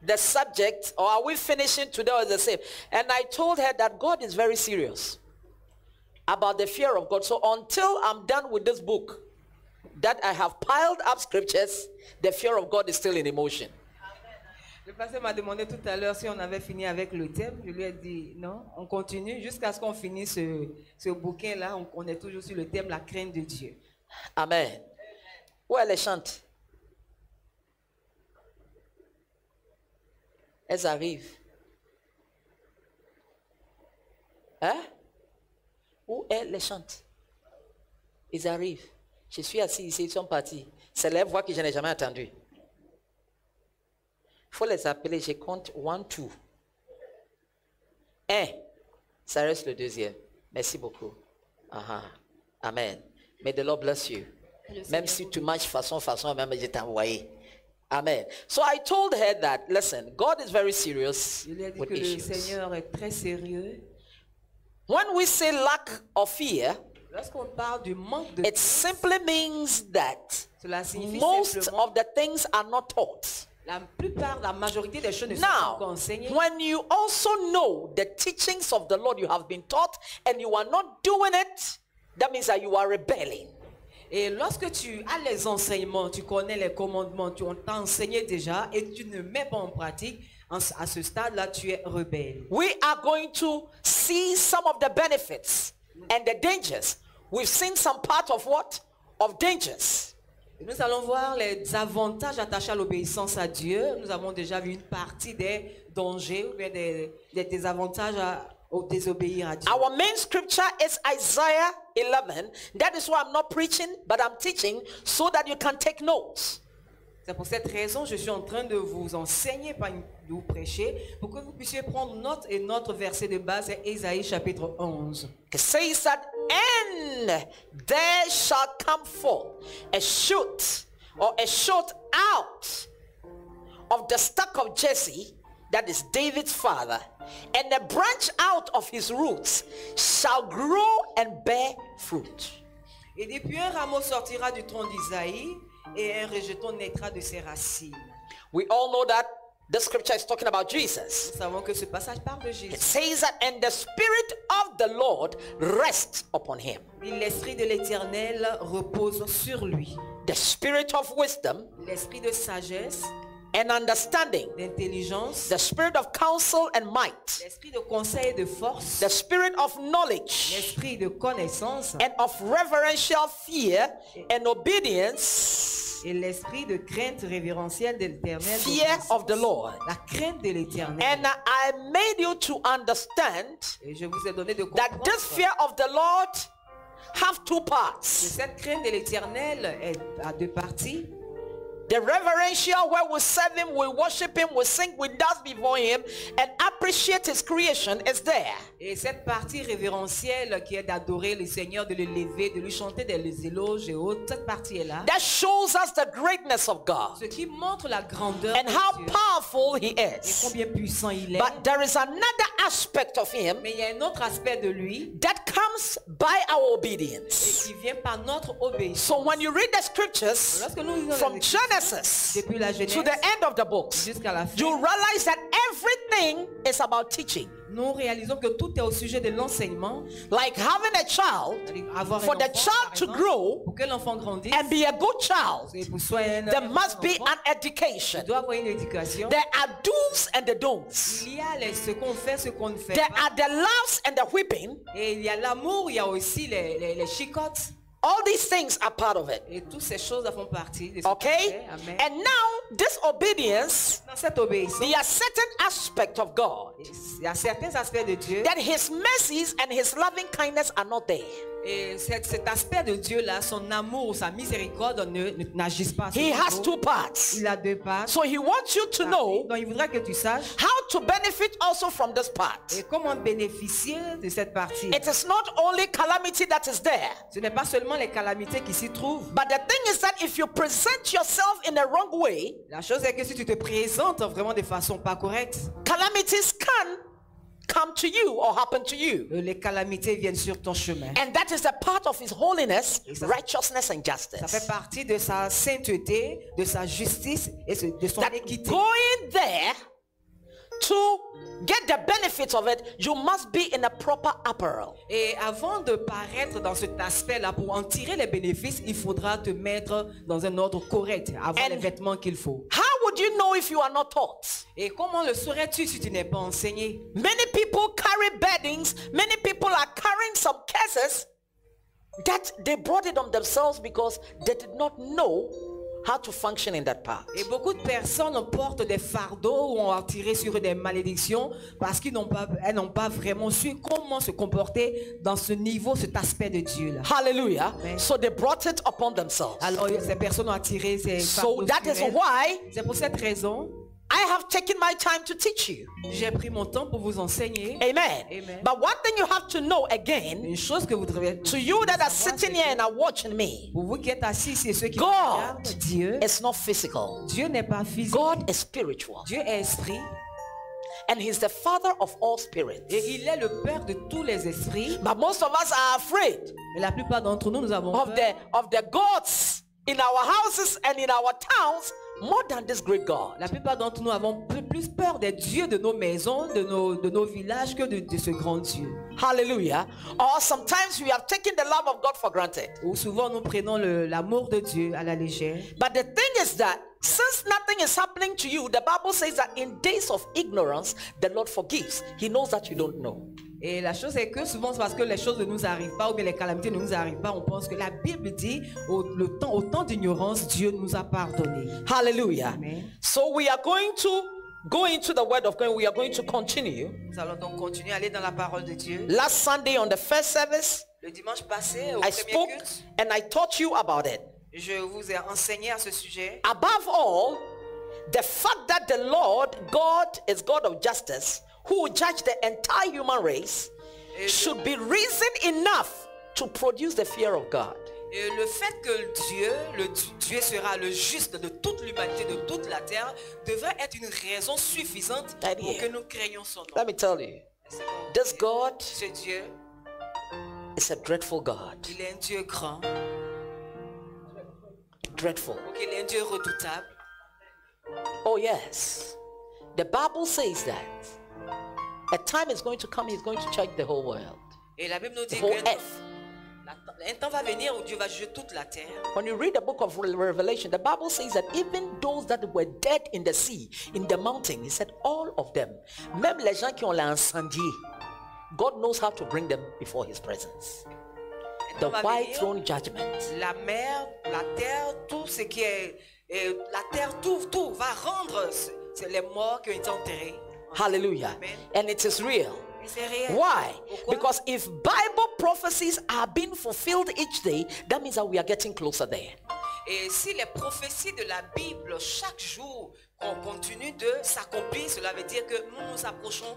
the subject? Or are we finishing today or the same? And I told her that God is very serious about the fear of God. So until I'm done with this book, that I have piled up scriptures, the fear of God is still in emotion. Le pasteur m'a demandé tout à l'heure si on avait fini avec le thème. Je lui ai dit non, on continue jusqu'à ce qu'on finisse ce bouquin-là. On est toujours sur le thème, la crainte de Dieu. Amen. Où est les chantes? Elles arrivent. Hein? Où est les chantes? Ils arrivent. Je suis assis ici, ils sont partis. C'est les voix que je n'ai jamais entendues. Il faut les appeler, je compte 1, 2. 1. Ça reste le deuxième. Merci beaucoup. Amen. May the Lord bless you. Même si tu marches façon, même je t'ai envoyé. Amen. So I told her that, listen, God is very serious Je lui ai dit with que le issues. Seigneur est très sérieux. When we say lack of fear, Lorsqu'on parle du manque de it simply means that cela signifie most simplement of the things are not taught. la majorité des choses ne sont pas Now, encore enseignées. when you also know the teachings of the Lord you have been taught and you are not doing it, that means that you are rebelling. Et lorsque tu as les enseignements, tu connais les commandements, tu t'as enseigné déjà et tu ne mets pas en pratique, à ce stade-là, tu es rebelle. We are going to see some of the benefits and the dangers. We've seen some part of what? Of dangers. Nous allons voir les avantages attachés à l'obéissance à Dieu. Nous avons déjà vu une partie des dangers ou bien des avantages au désobéir à Dieu. Our main scripture is Isaiah 11. That is why I'm not preaching, but I'm teaching so that you can take notes. C'est pour cette raison que je suis en train de vous enseigner, pas de vous prêcher, pour que vous puissiez prendre note. Et notre verset de base est Ésaïe chapitre 11. It says that, and there shall come forth a shoot or a shoot out of the stock of Jesse, that is David's father, and a branch out of his roots shall grow and bear fruit. Et depuis un rameau sortira du tronc d'Isaïe, et un rejeton naîtra de ses racines. We all know that the scripture is talking about Jesus. Nous savons que ce passage parle de It Jésus. says that, and the spirit of the Lord rests upon him. Et l'esprit de l'Éternel repose sur lui. The spirit of wisdom L'esprit de sagesse, and understanding, d'intelligence, the spirit of counsel and might, l'esprit de conseil et de force, the spirit of knowledge l'esprit de connaissance and of reverential fear and obedience, et l'esprit de crainte révérentielle de l'Éternel. fear of the Lord. La crainte de l'Éternel. And I made you to understand Et je vous ai donné de that comprendre this fear of the Lord have two que parts. cette crainte de l'Éternel est à deux parties. The reverential, where we serve him, we worship him, we sing, we dance before him and appreciate his creation, is there. Et cette partie révérentielle qui est d'adorer le Seigneur, de le lever, de lui chanter des éloges et autres, cette partie est là. That shows us the greatness of God Ce qui montre la grandeur and de how Dieu powerful he et is. combien puissant il est. But there is another aspect of him Mais il y a un autre aspect de lui that comes by our et obedience. qui vient par notre obéissance. So when you read the scriptures Lorsque nous lisons from les Écritures, Genesis depuis la Genèse to the end of the books, jusqu'à la fin, you realize that everything is about teaching. nous réalisons que tout est au sujet de l'enseignement. Like having a child, Avoir for un the enfant, child par to exemple, grow pour que l'enfant grandisse, and be a good child, et pour soigner there must be enfant, an education. il doit avoir une éducation. There are do's and the don'ts. Il y a ce qu'on fait, ce qu'on ne fait There pas. are the loves and the whipping. Et il y a l'amour, il y a aussi les chicottes. All these things are part of it. Et toutes ces choses font partie de ce Okay? qu'on fait. Amen. And now, this obedience, Dans cette obéissance, there are certain aspects of God il y a certains aspects de Dieu that his mercies and his loving kindness are not there. Et cet aspect de Dieu là, son amour, sa miséricorde n'agissent pas. He has two parts. Il a deux parts. So he wants you to know Donc il voudrait que tu saches how to benefit also from this part. et comment bénéficier de cette partie. It is not only calamity that is there, Ce n'est pas seulement les calamités qui s'y trouvent. but the thing is that if you present yourself in a wrong way, La chose est que si tu te présentes vraiment de façon pas correcte, calamities can come to you or happen to you. les calamités viennent sur ton chemin. And that is a part of his holiness, ça- righteousness and Ça justice. fait partie de sa sainteté, de sa justice et de son That équité. going there to get the benefits of it, you must be in a proper apparel. Et avant de paraître dans cet aspect-là, pour en tirer les bénéfices, il faudra te mettre dans un ordre correct, avoir And- les vêtements qu'il faut. How would you know if you are not taught? Et comment le saurais-tu si tu n'es pas enseigné? Many people carry burdens, many people are carrying some curses that they brought it on themselves because they did not know how to function in that part. Et beaucoup de personnes portent des fardeaux ou ont tiré sur des malédictions parce qu'elles n'ont pas vraiment su comment se comporter dans ce niveau, cet aspect de Dieu-là. Hallelujah. Amen. So they brought it upon themselves. Alors ces personnes ont tiré ces So fardeaux that sur is elles. why C'est pour cette raison I have taken my time to teach you. j'ai pris mon temps pour vous enseigner. Amen. Amen. But one thing you have to know again, Une chose que vous devez to you that are sitting here and are watching me, pour vous qui êtes assis ici et ceux qui God regardent, Dieu is not physical. Dieu n'est pas physique. God is spiritual. Dieu est esprit And he's the father of all spirits. et il est le père de tous les esprits. But most of us are afraid Mais la plupart d'entre nous, nous avons of peur the gods in our houses and in our towns more than this great God. La plupart d'entre nous avons plus peur des dieux de nos maisons, de nos villages que de ce grand Dieu. Hallelujah. Or sometimes we have taken the love of God for granted. Ou souvent nous prenons l'amour de Dieu à la légère. But the thing is that since nothing is happening to you, the Bible says that in days of ignorance, the Lord forgives. He knows that you don't know. Et la chose est que souvent c'est parce que les choses ne nous arrivent pas ou bien les calamités ne nous arrivent pas. On pense que la Bible dit au temps d'ignorance, Dieu nous a pardonné. Hallelujah. Amen. So we are going to go into the word of God. We are going to continue. Nous allons donc continuer à aller dans la parole de Dieu. Last Sunday on the first service, Le dimanche passé, au I premier spoke culte, and I taught you about it. je vous ai enseigné à ce sujet. Above all, the fact that the Lord God is God of justice, who will judge the entire human race, should be reason enough to produce the fear of God. Et le fait que Dieu sera le juste de toute l'humanité, de toute la terre, devrait être une raison suffisante pour que nous créions son nom. Let me tell you, this God Ce Dieu, is a dreadful God. il est un Dieu grand, Dreadful. il est un Dieu redoutable. Oh yes. The Bible says that a time is going to come, he's going to judge the whole world, Et la Bible nous the dit whole qu'un earth. temps va venir où Dieu va juger toute la terre. When you read the book of Revelation, the Bible says that even those that were dead in the sea, in the mountain, he said all of them, même les gens qui ont l'incendié, God knows how to bring them before his presence. Un The temps va white venir, throne judgment. la mer, la terre, tout ce qui est... la terre, tout va rendre c'est les morts qui ont été enterrés. Hallelujah. Amen. And it is real. Et c'est réel. Why? Pourquoi? Because if Bible prophecies are being fulfilled each day, that means that we are getting closer there. Et si les prophéties de la Bible, chaque jour, on continue de s'accomplir, cela veut dire que nous nous approchons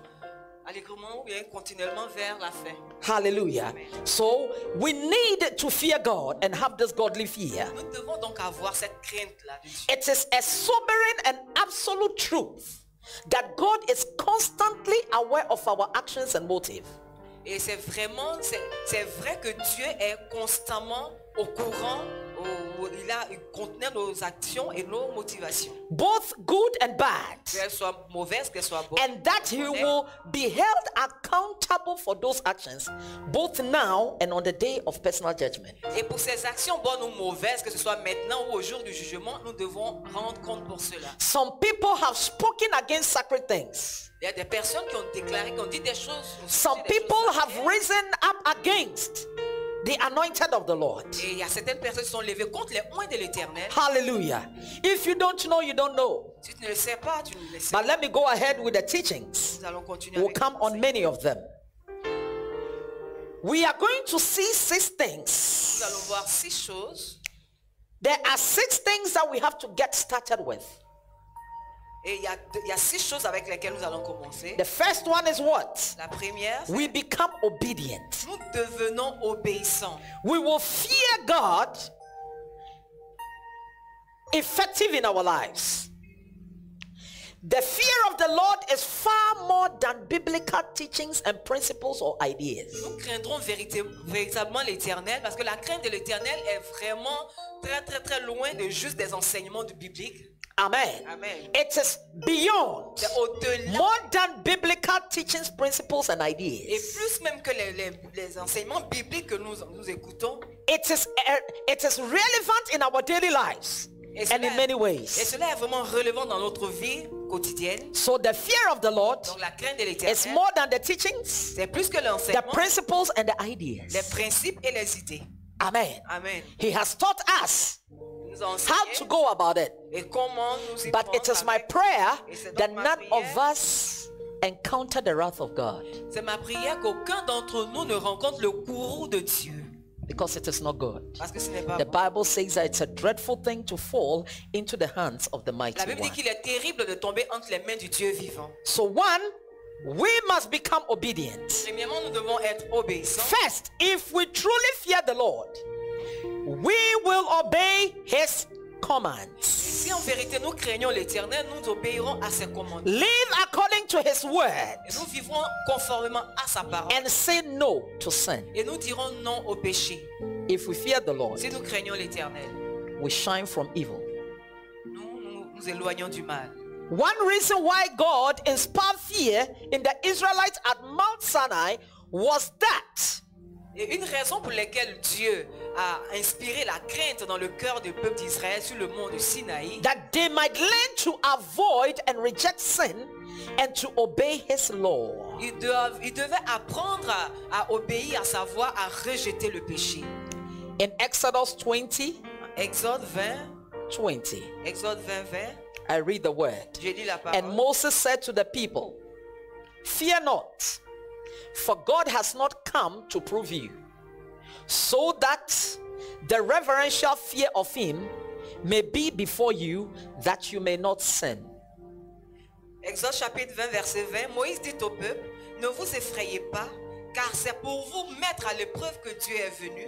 allègrement ou bien continuellement vers la fin. Hallelujah. So we need to fear God and have this godly fear. Nous devons donc avoir cette crainte-là de Dieu. It is a sobering and absolute truth that God is constantly aware of our actions and motives. Et c'est vraiment, c'est vrai que Dieu est constamment au courant, il contenait nos actions et nos motivations. Both good and bad. Qu'elles soient mauvaises, qu'elles soient bonnes. And that he will be held accountable for those actions, both now and on the day of personal judgment. Et pour ces actions bonnes ou mauvaises, que ce soit maintenant ou au jour du jugement, nous devons rendre compte pour cela. Some people have spoken against sacred things. Il y a des personnes qui ont déclaré, qui ont dit des choses. Some people have risen up against the anointed of the Lord. Et il y a certaines personnes qui sont levées contre les oints de l'Éternel. Hallelujah. If you don't know, you don't know. Si tu ne le sais pas, tu ne le sais But pas. let me go ahead with the teachings. Nous allons continuer We'll avec come on many of them. we are going to see 6 Nous things. allons voir 6 choses. There are 6 things that we have to get started with. Et il y a 6 choses avec lesquelles nous allons commencer. The first one is what? La première, c'est We become obedient. nous devenons obéissants. We will fear God effective in our lives. The fear of the Lord is far more than biblical teachings and principles or ideas. Nous craindrons véritablement l'Éternel parce que la crainte de l'Éternel est vraiment très très très loin de juste des enseignements du biblique. Amen. Amen. It is beyond, C'est au-delà more than biblical teachings, principles, and et ideas. plus même que les enseignements bibliques que nous écoutons. It is relevant in our daily lives Et and in many et ways. cela est vraiment relevant dans notre vie quotidienne. So the fear of the Lord Donc la crainte de is l'Éternel, more than the teachings, c'est plus que the l'enseignement, principles, and the les ideas. principes et les idées. Amen. Amen. He has taught us Il nous a how enseigné to go about it. et comment nous y But prendre it is my avec. prayer Et c'est donc that ma none of prière. us encounter the wrath of God, C'est ma prière qu'aucun d'entre nous ne rencontre le courroux de Dieu. because it is not good. Parce que ce n'est pas The bon. Bible says that it's a dreadful thing to fall into the hands of the La mighty Bible one. dit qu'il est terrible de tomber entre les mains du Dieu vivant. So one, we must become obedient. Premièrement, nous devons être obéissants. First, if we truly fear the Lord, we will obey his commands. Si en vérité nous craignons l'Éternel, nous obéirons à ses commandements. Live according to his word Et nous vivrons conformément à sa parole. and say no to sin. Et nous dirons non au péché. If we fear the Lord, Si nous craignons l'Éternel, we shine from evil. nous éloignons du mal. One reason why God inspired fear in the Israelites at Mount Sinai was that Et une raison pour laquelle Dieu a inspiré la crainte dans le cœur du peuple d'Israël sur le mont du Sinaï, they might learn to avoid and reject sin and to obey his law. ils devaient apprendre à obéir, à savoir à rejeter le péché. In Exodus 20, Exode 20, 20, Exode 20, 20, I read the word. j'ai lu la And parole. Moses said to the people, fear not, for God has not come to prove you, so that the reverential fear of him may be before you, that you may not sin. Exode chapitre 20, verset 20, Moïse dit au peuple, ne vous effrayez pas, car c'est pour vous mettre à l'épreuve que Dieu est venu,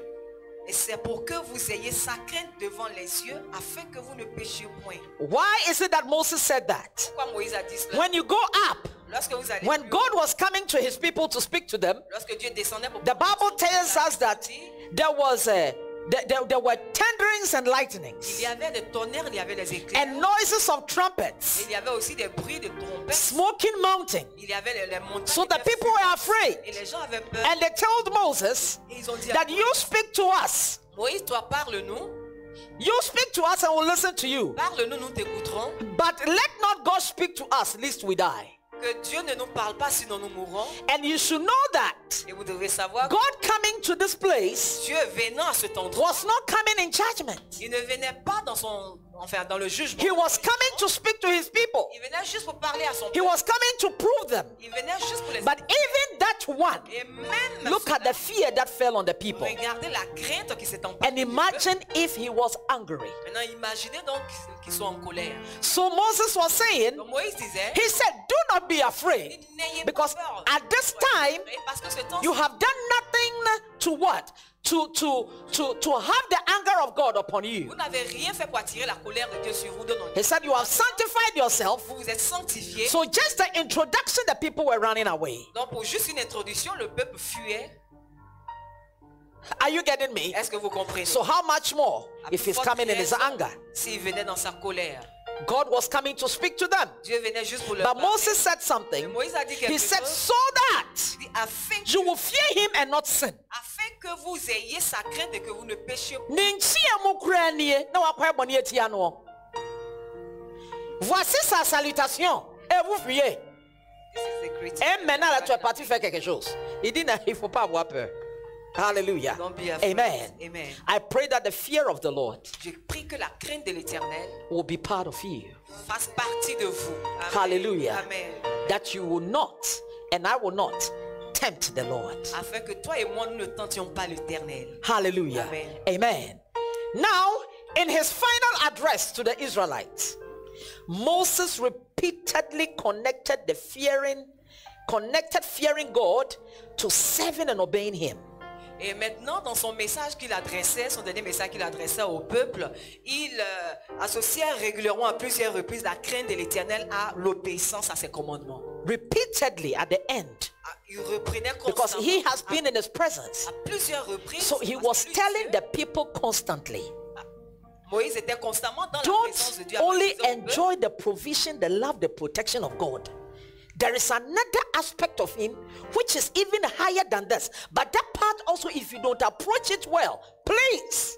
et c'est pour que vous ayez sa crainte devant les yeux, afin que vous ne péchiez point. Why is it that Moses said that? Pourquoi Moïse a dit cela? When you go up, Lorsque vous allez when plus God haut, was coming to his people to speak to them, lorsque Dieu descendait pour the Bible tells us that there were thunderings and il lightnings y avait des tonnerres, il y avait des éclairs, and noises of trumpets, il y avait aussi des bruits de trompettes, smoking mountain. il y avait les montagnes, So the étaient people were afraid, et les gens avaient peur. and they told Moses Et ils ont dit à that you speak to us. Moïse, toi parle-nous, You speak to us and we'll listen to you. parle-nous, nous t'écouterons. But let not God speak to us, lest we die. Que Dieu ne nous parle pas, sinon nous mourrons. And you should know that Et vous devez savoir que God coming to this place Dieu venant à cet endroit, was not coming in judgment. il ne venait pas dans le jugement. He was coming to speak to his people. Il venait juste pour parler à son He peuple. was coming to prove them. Il venait juste pour les But even that one, Et même look at the fear that fell on the people. regardez la crainte qui s'est emparée And du peuple. imagine if he was angry. Maintenant, imaginez donc qu'ils sont en colère. So Moses was saying, Donc Moïse disait, he said, do not be afraid, n'ayez because pas peur. at this time Parce que ce temps, you have done nothing to what? To have the anger of God upon you. vous n'avez rien fait pour attirer la colère de Dieu sur vous. De non. He said you have sanctified yourself. Vous vous êtes sanctifiés. So just the introduction, the people were running away. Donc pour juste une introduction, le peuple fuyait. Are you getting me? Est-ce que vous comprenez? So how much more À if plus he's forte coming in his raison, anger? S'il venait dans sa colère. God was coming to speak to them. Dieu venait juste pour leur But parler. Moses said Mais something. Moïse a dit quelque He said, chose. so that Il dit, afin you will fear him and not sin. que vous ayez sa crainte et que vous ne péchiez pas. Ninchia mo kura nie, na wakwa boni etia no. Voici sa salutation. Et vous fuyez. This is the great. Et maintenant, là, tu es parti faire quelque chose. Il dit, il ne faut pas avoir peur. Hallelujah. Don't be afraid. Amen. Amen. I pray that the fear of the Lord Je prie que la crainte de l'Éternel will be part of you. fasse partie de vous. Amen. Hallelujah. Amen. That you will not, and I will not, tempt the Lord. Afin que toi et moi, nous ne tentions pas l'Éternel. Hallelujah. Amen. Amen. Now, in his final address to the Israelites, Moses repeatedly connected fearing God to serving and obeying him. Et maintenant, dans son message qu'il adressait, son dernier message qu'il adressait au peuple, il associait régulièrement à plusieurs reprises la crainte de l'Éternel à l'obéissance à ses commandements. Repeatedly at the end. Il reprenait Because constamment he has been in his presence. à plusieurs reprises. So he parce was que lui, telling Dieu, the people constantly, Moïse était constamment dans la présence de don't Dieu. only avec son peuple. enjoy the provision, the love, the protection of God. There is another aspect of him which is even higher than this. But that part also, if you don't approach it well, please.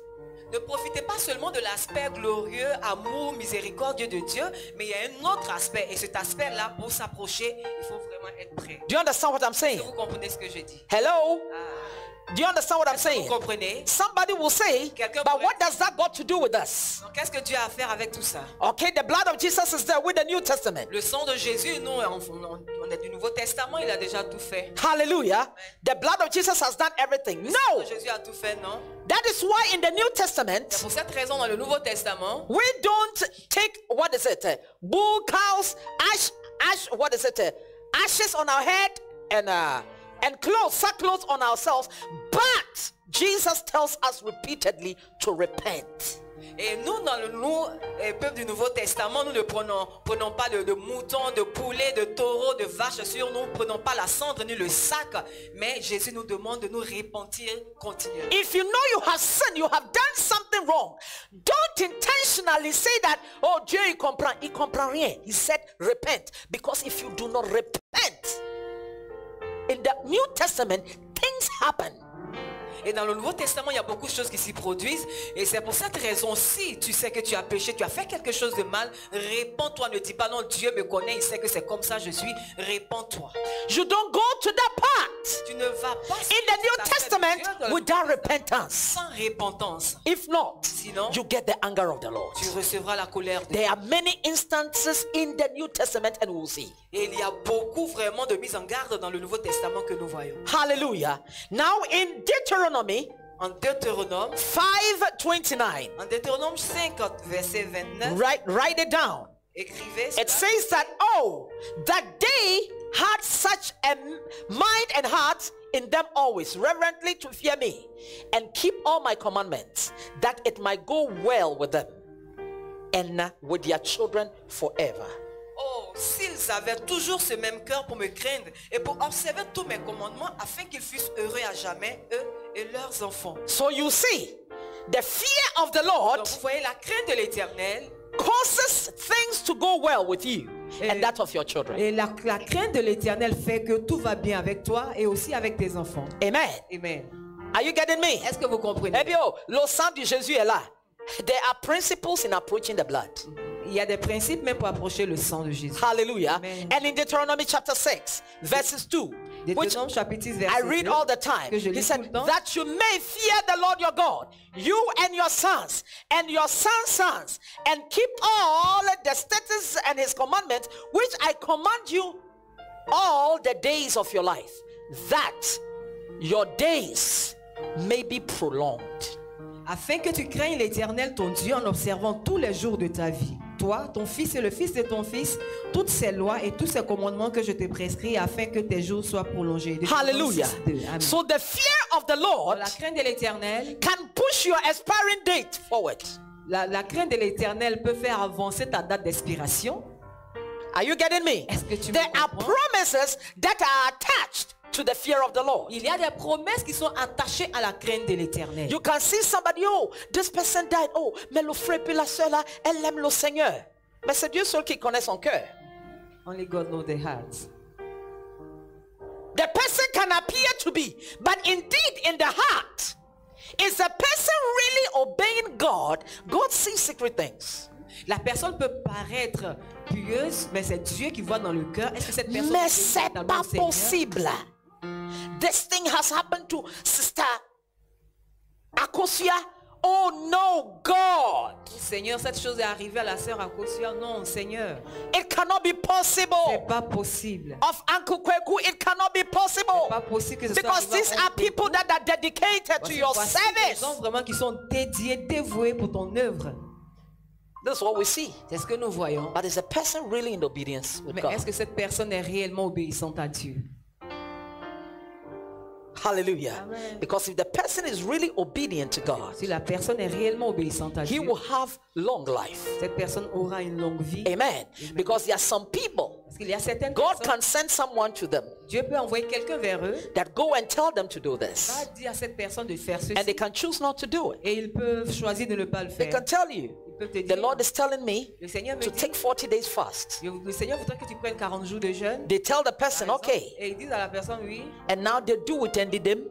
Ne profitez pas seulement de l'aspect glorieux, amour, miséricordieux de Dieu, mais il y a un autre aspect. Et cet aspect-là, pour s'approcher, il faut vraiment être prêt. Do you understand what I'm Est-ce saying? que vous comprenez ce que je dis? Hello? Ah, Do you understand what I'm est-ce que saying? vous comprenez? Somebody will say, Quelqu'un but pourrait- what does that got to do with us? Donc, qu'est-ce que Dieu a à faire avec tout ça? Okay, the blood of Jesus is there with the New Testament. Le sang de Jésus, nous, on est du Nouveau Testament, il a déjà tout fait. Hallelujah. The blood of Jesus has done everything. Le No, sang de Jésus a tout fait, non? that is why in the New C'est Testament, pour cette raison, dans le Nouveau Testament, we don't take, what is it, bull, cows, what is it, ashes on our head and clothes, sackcloth on ourselves. But Jesus tells us repeatedly to repent. et nous, dans le peuple du Nouveau Testament, nous ne prenons pas de moutons, de poulets, de taureaux, de vaches sur nous. Nous ne prenons pas la cendre ni le sac. Mais Jésus nous demande de nous repentir continuellement. If you know you have sinned, you have done something wrong, don't intentionally say that, oh, Dieu, il comprend rien. He said, repent. Because if you do not repent, in the New Testament, things happen. Et dans le Nouveau Testament, il y a beaucoup de choses qui s'y produisent. Et c'est pour cette raison, si tu sais que tu as péché, tu as fait quelque chose de mal, répands-toi. Ne dis pas non, Dieu me connaît, il sait que c'est comme ça je suis. Répands-toi. You don't go to that part Tu ne vas pas in the New Testament without repentance. sans repentance. If not, Sinon, you get the anger of the Lord. tu recevras la colère de Dieu. There are many instances in the New Testament, and we'll see. Et il y a beaucoup vraiment de mise en garde dans le Nouveau Testament que nous voyons. Hallelujah. Now in Deuteronomy En Deutéronome, 5:29, en Deutéronome 50, verset 29, write it down. écrivez It cela. says that, oh, that they had such a mind and heart in them always, reverently to fear me, and keep all my commandments, that it might go well with them and with their children forever. Oh, s'ils avaient toujours ce même cœur pour me craindre et pour observer tous mes commandements afin qu'ils fussent heureux à jamais, eux et leurs enfants. So you see, the fear of the Lord Donc vous voyez, la crainte de l'Éternel causes things to go well with you and that of your children. et la crainte de l'Éternel fait que tout va bien avec toi et aussi avec tes enfants. Amen. Amen. Are you getting me? Est-ce que vous comprenez? Eh bien, le sang de Jésus est là. There are principles in approaching the blood. Il y a des principes même pour approcher le sang de Jésus. Hallelujah. Amen. And in Deuteronomy chapter 6, verses 2, which Deutéronome chapitre 6, I verset read 2, all the time. que je He lis tout said, le temps. that you may fear the Lord your God, you and your sons, and your sons' sons, and keep all the statutes and his commandments, which I command you all the days of your life, that your days may be prolonged. Afin que tu craignes l'Éternel ton Dieu en observant tous les jours de ta vie. Toi, ton fils et le fils de ton fils, toutes ces lois et tous ces commandements que je te prescris afin que tes jours soient prolongés. Deutéronome Hallelujah. 6:2. Amen. So the fear of the Lord La crainte de l'Éternel, can push your expiring date forward. la crainte de l'Éternel peut faire avancer ta date d'expiration. Are you getting me? Est-ce que tu me There are comprends? promises that are attached to the fear of the Lord. Il y a des promesses qui sont attachées à la crainte de l'Éternel. You can see somebody, oh, this person died. Oh, mais le frère puis la sœur là, elle aime le Seigneur. Mais c'est Dieu seul qui connaît son cœur. Only God knows the heart. The person can appear to be, but indeed in the heart, is the person really obeying God? God sees secret things. La personne peut paraître pieuse, mais c'est Dieu qui voit dans le cœur. Est-ce que cette personne Mais est c'est véritablement pas le Seigneur? possible. This thing has happened to Sister Akosia Oh no, God. Seigneur, cette chose est arrivée à la sœur Akosia. Non, Seigneur, It cannot be possible. c'est pas possible. Of Uncle Kweku, it cannot be C'est possible. pas possible que ce soit Because arrivé à these are Oncle people that are dedicated Parce to que your voici des gens service. vraiment qui sont dédiés, dévoués pour ton œuvre. This is what we see. C'est ce que nous voyons. But is a person really in obedience with Mais God? est-ce que cette personne est réellement obéissante à Dieu? Hallelujah. Amen. Because if the person is really obedient to God, Si la personne est réellement obéissante à he Dieu, will have long life. cette personne aura une longue vie. Amen. Because there are some people, Parce qu'il y a certaines God personnes, can send someone to them Dieu peut envoyer quelqu'un vers eux, that go and tell them to do va this. dire à cette personne de faire ceci, And they can choose not to do it. et ils peuvent choisir de ne pas le They faire. can tell you, Ils peuvent te the dire, Lord is telling me le Seigneur me to dit, take 40 days fast. le Seigneur voudrait que tu prennes 40 jours de jeûne. They tell the par person, exemple, okay. Et ils disent à la personne, oui. And now they do it and did them.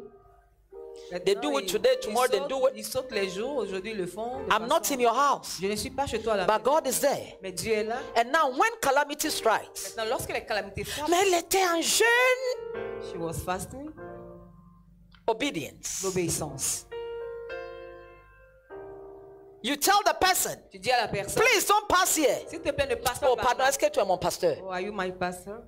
They do it today, tomorrow they do it. Ils sautent les jours, aujourd'hui ils le font. de I'm not façon- in your house, Je ne suis pas chez toi là. but God is there. Mais Dieu est là. And now when calamity strikes, Maintenant, lorsque les calamités frappent, mais elle était en jeûne. she was fasting. Obedience. L'obéissance. You tell the person, Tu dis à la personne, please don't pass here. s'il te plaît, ne passe pas Oh, par pardon, là. est-ce que tu es mon pasteur? Oh, are you my pastor?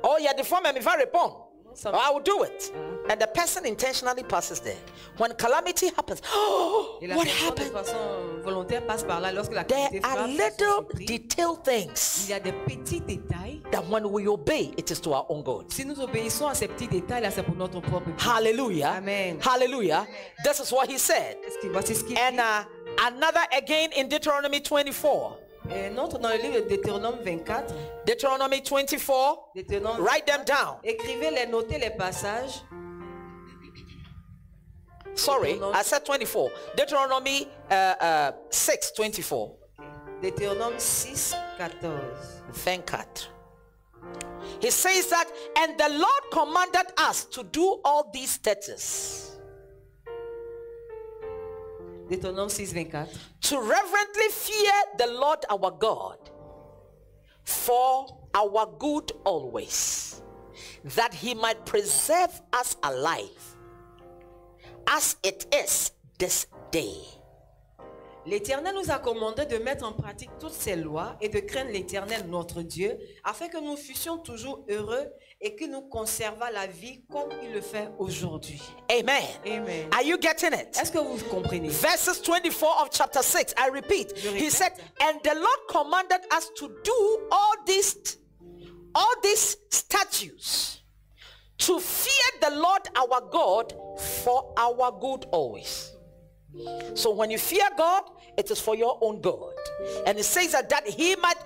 Oh, il y a des fois même il va répondre. Some- Oh, I will do it. And the person intentionally passes there. When calamity happens, oh, Et la what personne de happened? façon volontaire passe par là lorsque la There calamité are frappe. ils sont little surpris. detailed Il things y a des petits détails. that when we obey, it is to our own good. Si nous obéissons à ces petits détails, là, c'est pour notre propre bien. Hallelujah. Amen. Hallelujah. This is what he said. Voici ce qu'il And dit. another again in Deuteronomy 24. Et un autre dans le livre de Deutéronome 24. Deuteronomy 24. Deutéronome, Write them down. écrivez-les, notez les passages. Sorry, I said 24. Deuteronomy 6, 24. Deutéronome 6, 14. 24. He says that, and the Lord commanded us to do all these statutes, Deutéronome 6, 24. to reverently fear the Lord our God for our good always, that he might preserve us alive as it is this day. L'Éternel nous a commandé de mettre en pratique toutes ces lois et de craindre l'Éternel notre Dieu, afin que nous fussions toujours heureux et que nous conservât la vie comme il le fait aujourd'hui. Amen. Amen. Are you getting it? Est-ce que vous comprenez? Verses 24 of chapter 6, I repeat. Je He répète. said, and the Lord commanded us to do all these statutes, to fear the Lord our God for our good always. So when you fear God, it is for your own good. And it says that he might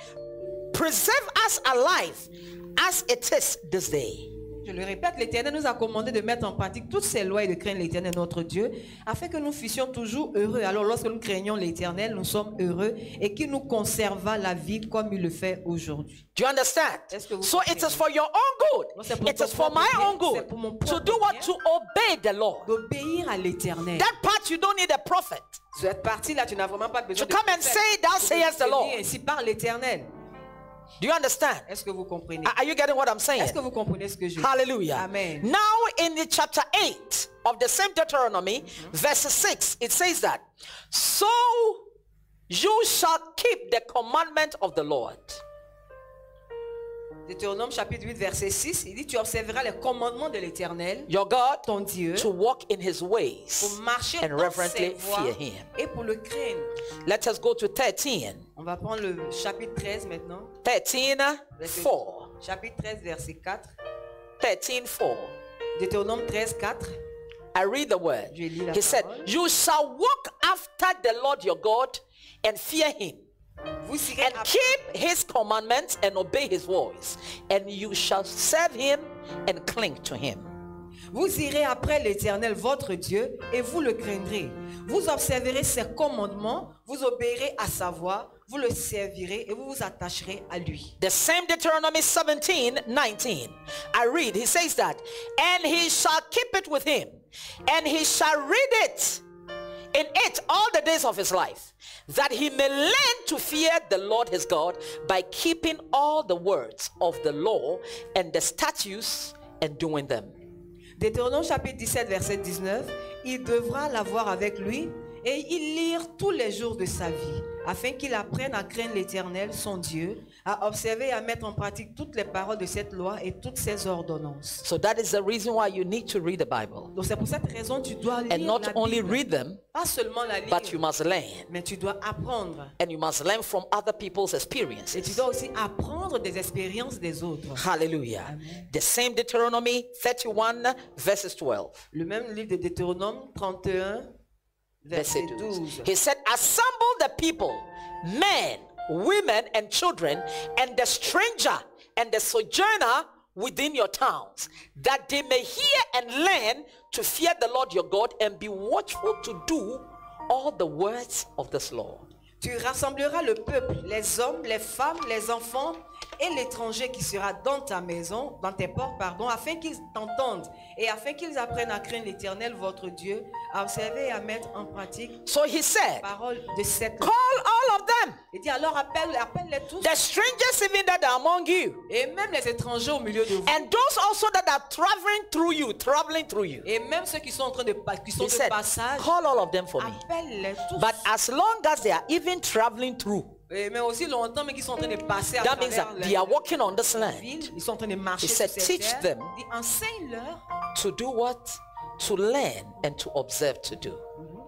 preserve us alive as it is this day. Je le répète, l'Éternel nous a commandé de mettre en pratique toutes ces lois et de craindre l'Éternel notre Dieu, afin que nous fussions toujours heureux. Alors lorsque nous craignons l'Éternel, nous sommes heureux et qu'il nous conserva la vie comme il le fait aujourd'hui. Do you understand? Est-ce que vous So it is for your own good. Non, c'est pour It ton is for propre my bien, own good c'est pour mon to propre do what? bien. To obey the Lord. D'obéir à l'Éternel. That part you don't need a prophet. Cette partie-là, tu n'as vraiment pas besoin To come and say, thou sayest the Lord. Ainsi par l'Éternel. Do you understand? Est-ce que vous comprenez? Are you getting what I'm saying? Est-ce que vous comprenez ce que je dis? Hallelujah. Amen. Now in the chapter 8 of the same Deuteronomy, verse 6, it says that, so you shall keep the commandment of the Lord. Deutéronome chapitre 8 verset 6, il dit tu observeras les commandements de l'Éternel, Your God, ton Dieu, to walk in his pour ways marcher and dans ses reverently voies fear him. et pour le craindre. Let us go to 13. On va prendre le chapitre 13 maintenant. 13, 4. Chapitre 13 verset 4. 13, 4. Deutéronome 13, 4. I read the word. Je lis la He said, parole. you shall walk after the Lord your God and fear him, Vous irez and après, keep his commandments and obey his voice, and you shall serve him and cling to him. vous irez après l'Éternel votre Dieu et vous le craindrez. Vous observerez ses commandements, vous obéirez à sa voix, vous le servirez et vous vous attacherez à lui. The same Deuteronomy 17, 19. I read, he says that, and he shall keep it with him, and he shall read it in it all the days of his life, that he may learn to fear the Lord his God by keeping all the words of the law and the statutes and doing them. Deutéronome chapitre 17, verset 19. Il devra l'avoir avec lui et y lire tous les jours de sa vie, afin qu'il apprenne à craindre l'Éternel, son Dieu, à observer et à mettre en pratique toutes les paroles de cette loi et toutes ses ordonnances. So that is the reason why you need to read the Bible. Donc c'est pour cette raison que tu dois lire And not la only Bible. read them, Pas seulement la lire, but you must learn. mais tu dois apprendre. And you must learn from other people's Et tu experiences. dois aussi apprendre des expériences des autres. Hallelujah. The same Deuteronomy 31 verses 12. Le même livre de Deutéronome 31, verset Verset 12. 12. He said, assemble the people, men, women, and children, and the stranger and the sojourner within your towns, that they may hear and learn to fear the Lord your God and be watchful to do all the words of this law. Tu rassembleras le peuple, les hommes, les femmes, les enfants et l'étranger qui sera dans ta maison, dans tes portes, pardon, afin qu'ils t'entendent et afin qu'ils apprennent à craindre l'Éternel, votre Dieu, à observer et à mettre en pratique So he said, la parole de cette call loi. all of them, Il dit alors appelle-les tous, the strangers even that are among you, et même les étrangers au milieu de vous, and those also that are traveling through you. et même ceux qui sont en train de qui sont He said, de passage, call all of them for me. appelle-les tous. But as long as they are even traveling through, Mais aussi longtemps, mais qui sont en train de passer à that means travers that they are walking on this land ville, ils sont en train de marcher He sur said, cette teach terre. them. Il dit, enseigne-leur. to do what? To learn and to observe to do.